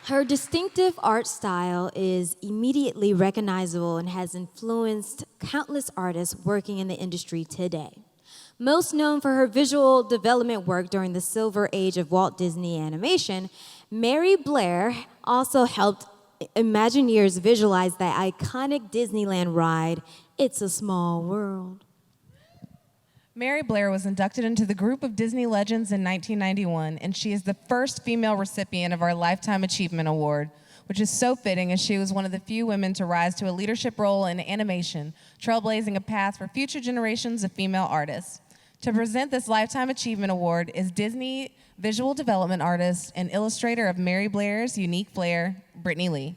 Her distinctive art style is immediately recognizable and has influenced countless artists working in the industry today. Most known for her visual development work during the Silver Age of Walt Disney Animation, Mary Blair also helped Imagineers visualize the iconic Disneyland ride, It's a Small World. Mary Blair was inducted into the group of Disney Legends in 1991, and she is the first female recipient of our Lifetime Achievement Award, which is so fitting as she was one of the few women to rise to a leadership role in animation, trailblazing a path for future generations of female artists. To present this Lifetime Achievement Award is Disney visual development artist and illustrator of Mary Blair's unique flair, Brittany Lee.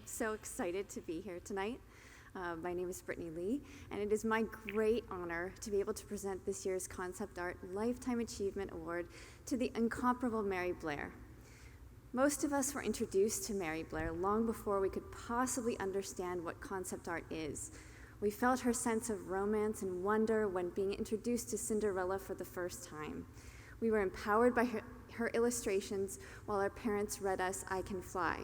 So excited to be here tonight. My name is Brittany Lee, and it is my great honor to be able to present this year's Concept Art Lifetime Achievement Award to the incomparable Mary Blair. Most of us were introduced to Mary Blair long before we could possibly understand what concept art is. We felt her sense of romance and wonder when being introduced to Cinderella for the first time. We were empowered by her illustrations while our parents read us I Can Fly.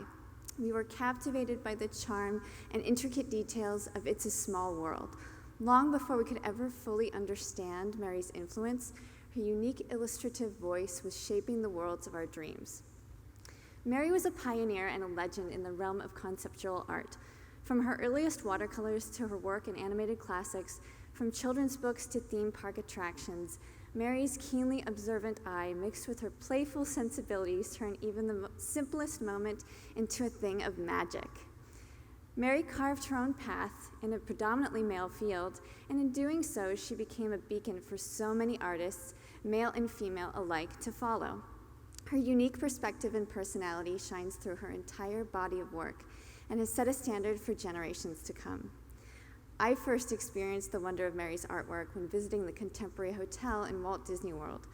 We were captivated by the charm and intricate details of It's a Small World. Long before we could ever fully understand Mary's influence, her unique illustrative voice was shaping the worlds of our dreams. Mary was a pioneer and a legend in the realm of conceptual art. From her earliest watercolors to her work in animated classics, from children's books to theme park attractions, Mary's keenly observant eye mixed with her playful sensibilities turned even the simplest moment into a thing of magic. Mary carved her own path in a predominantly male field, and in doing so, she became a beacon for so many artists, male and female alike, to follow. Her unique perspective and personality shines through her entire body of work and has set a standard for generations to come. I first experienced the wonder of Mary's artwork when visiting the Contemporary Hotel in Walt Disney World.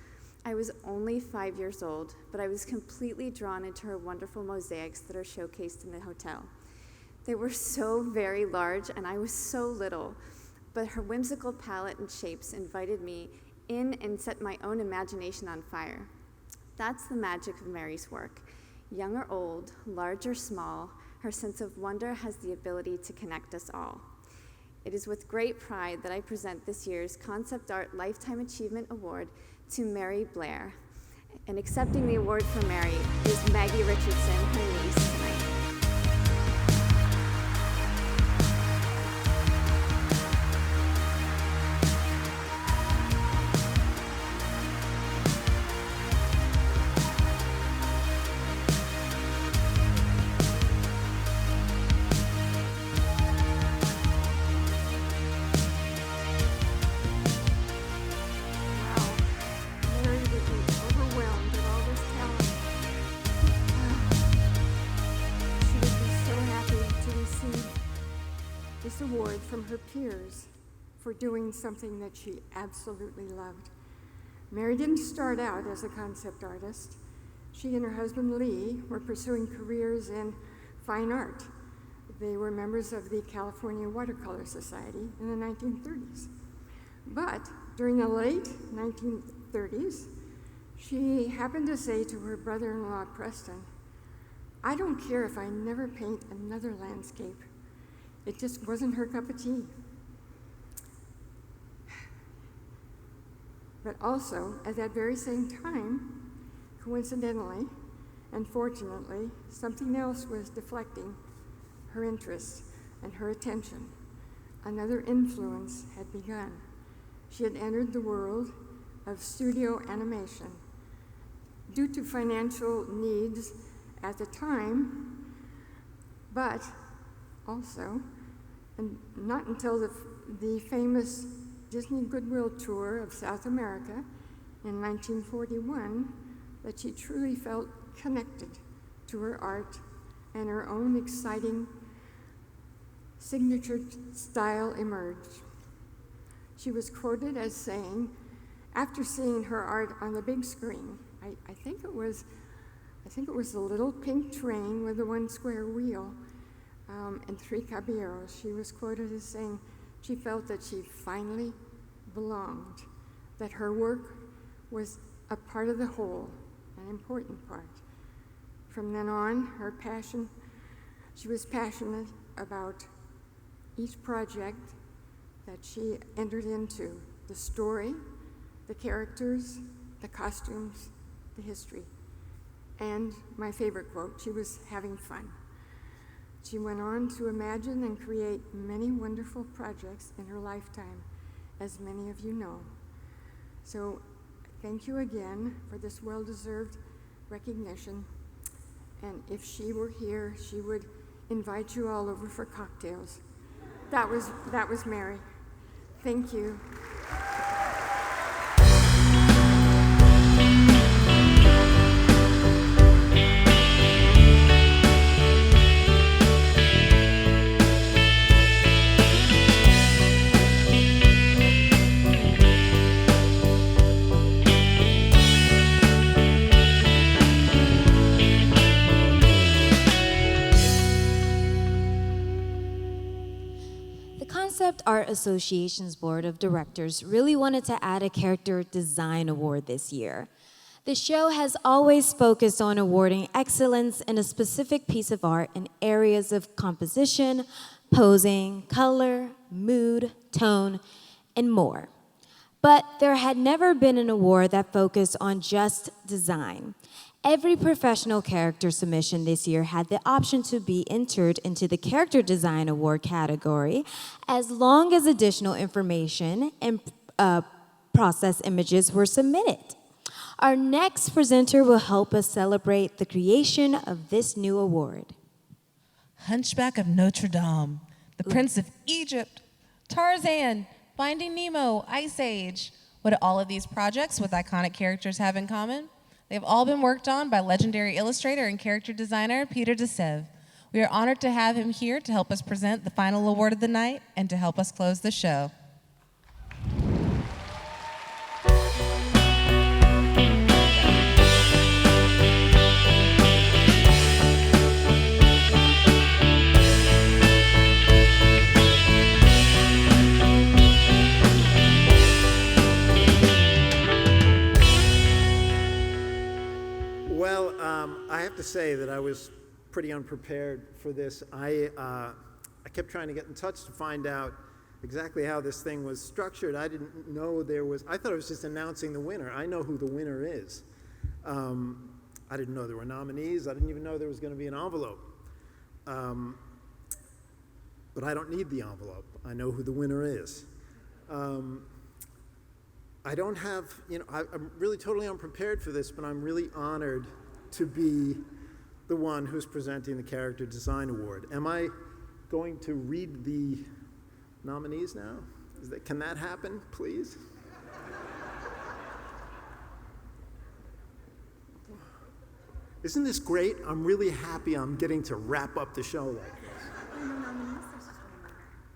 I was only 5 years old, but I was completely drawn into her wonderful mosaics that are showcased in the hotel. They were so very large, and I was so little, but her whimsical palette and shapes invited me in and set my own imagination on fire. That's the magic of Mary's work. Young or old, large or small, her sense of wonder has the ability to connect us all. It is with great pride that I present this year's Concept Art Lifetime Achievement Award to Mary Blair. And accepting the award for Mary is Maggie Richardson, her niece, tonight. Award from her peers for doing something that she absolutely loved. Mary didn't start out as a concept artist. She and her husband Lee were pursuing careers in fine art. They were members of the California Watercolor Society in the 1930s. But during the late 1930s, she happened to say to her brother-in-law Preston, "I don't care if I never paint another landscape." It just wasn't her cup of tea. But also, at that very same time, coincidentally and fortunately, something else was deflecting her interest and her attention. Another influence had begun. She had entered the world of studio animation. Due to financial needs at the time, but also, and not until the famous Disney Goodwill Tour of South America in 1941 that she truly felt connected to her art and her own exciting signature style emerged. She was quoted as saying, after seeing her art on the big screen, I think it was the little pink train with the one square wheel, and three caballeros, she was quoted as saying she felt that she finally belonged, that her work was a part of the whole, an important part. From then on, she was passionate about each project that she entered into, the story, the characters, the costumes, the history. And my favorite quote, she was having fun. She went on to imagine and create many wonderful projects in her lifetime, as many of you know. So thank you again for this well-deserved recognition. And if she were here, she would invite you all over for cocktails. That was Mary. Thank you. Concept Art Association's Board of Directors really wanted to add a character design award this year. The show has always focused on awarding excellence in a specific piece of art in areas of composition, posing, color, mood, tone, and more. But there had never been an award that focused on just design. Every professional character submission this year had the option to be entered into the Character Design Award category as long as additional information and process images were submitted. Our next presenter will help us celebrate the creation of this new award. Hunchback of Notre Dame, The Prince of Egypt, Tarzan, Finding Nemo, Ice Age. What do all of these projects with iconic characters have in common? They've all been worked on by legendary illustrator and character designer Peter de Seve. We are honored to have him here to help us present the final award of the night and to help us close the show. I have to say that I was pretty unprepared for this. I kept trying to get in touch to find out exactly how this thing was structured. I didn't know I thought it was just announcing the winner. I know who the winner is. I didn't know there were nominees. I didn't even know there was going to be an envelope. But I don't need the envelope. I know who the winner is. I don't have, I'm really totally unprepared for this, but I'm really honored to be the one who's presenting the Character Design Award. Am I going to read the nominees now? Can that happen, please? Isn't this great? I'm really happy I'm getting to wrap up the show like this.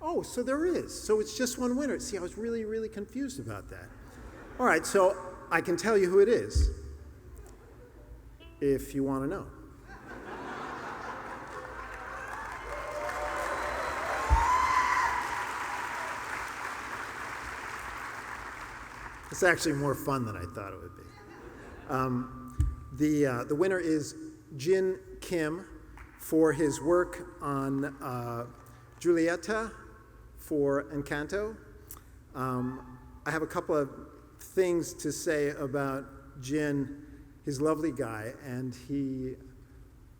Oh, so there is. So it's just one winner. See, I was really, really confused about that. All right, so I can tell you who it is if you want to know. It's actually more fun than I thought it would be. The winner is Jin Kim for his work on Giulietta for Encanto. I have a couple of things to say about Jin. He's a lovely guy, and he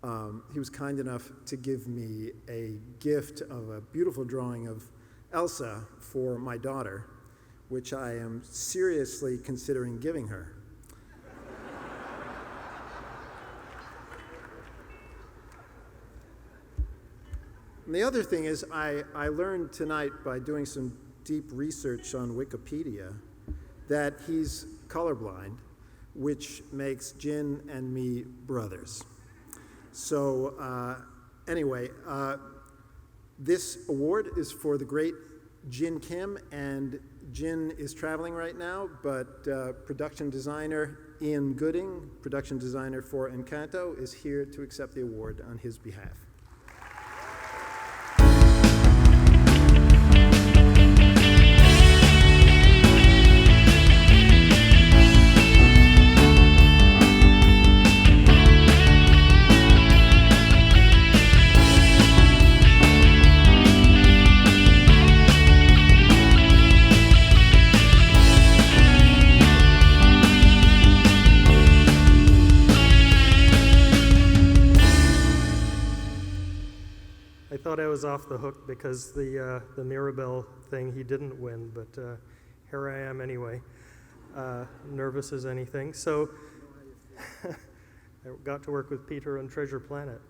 was kind enough to give me a gift of a beautiful drawing of Elsa for my daughter, which I am seriously considering giving her. And the other thing is I learned tonight by doing some deep research on Wikipedia that he's colorblind, which makes Jin and me brothers. So anyway, this award is for the great Jin Kim, and Jin is traveling right now, but production designer Ian Gooding, production designer for Encanto, is here to accept the award on his behalf. I was off the hook because the Mirabelle thing, he didn't win, but here I am anyway, nervous as anything. So I got to work with Peter on Treasure Planet.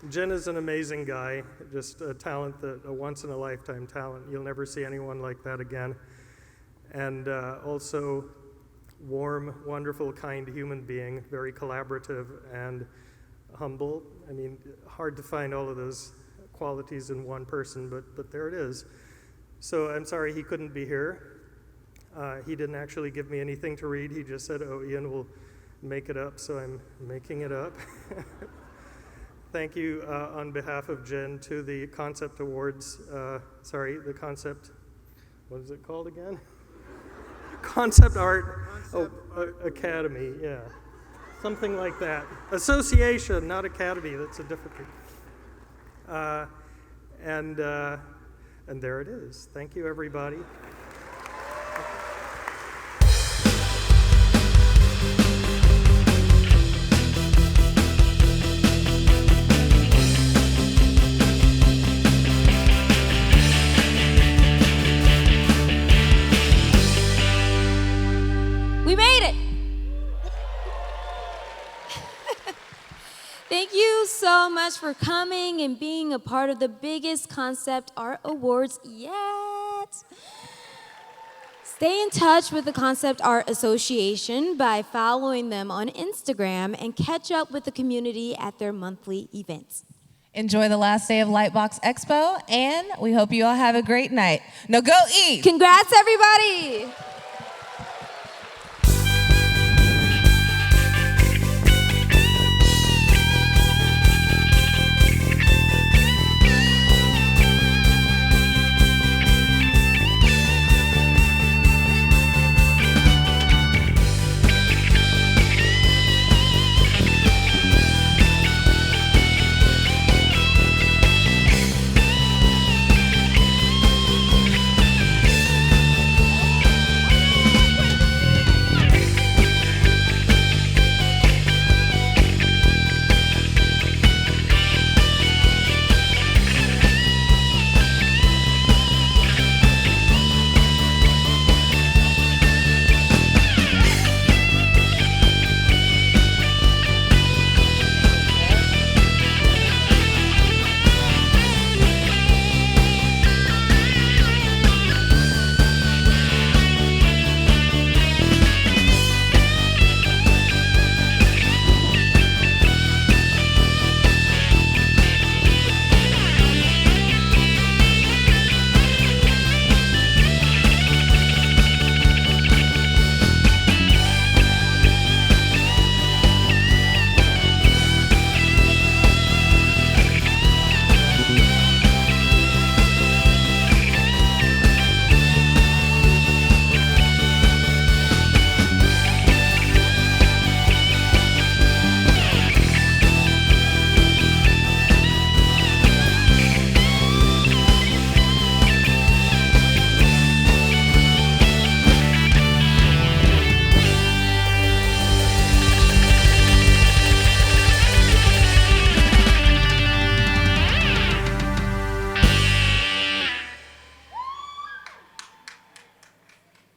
Jin is an amazing guy, just a talent, a once-in-a-lifetime talent. You'll never see anyone like that again. And also warm, wonderful, kind human being, very collaborative and humble. I mean, hard to find all of those qualities in one person, but there it is. So I'm sorry he couldn't be here. He didn't actually give me anything to read. He just said, oh, Ian will make it up, so I'm making it up. Thank you on behalf of Jen to the Concept Awards, the Concept, what is it called again? Concept Art Academy, yeah. Something like that. Association, not Academy, that's a different thing. And there it is. Thank you, everybody. We made it! Thank you so much for coming and being a part of the biggest concept art awards yet. Stay in touch with the Concept Art Association by following them on Instagram and catch up with the community at their monthly events. Enjoy the last day of LightBox Expo, and we hope you all have a great night. Now go eat! Congrats, everybody!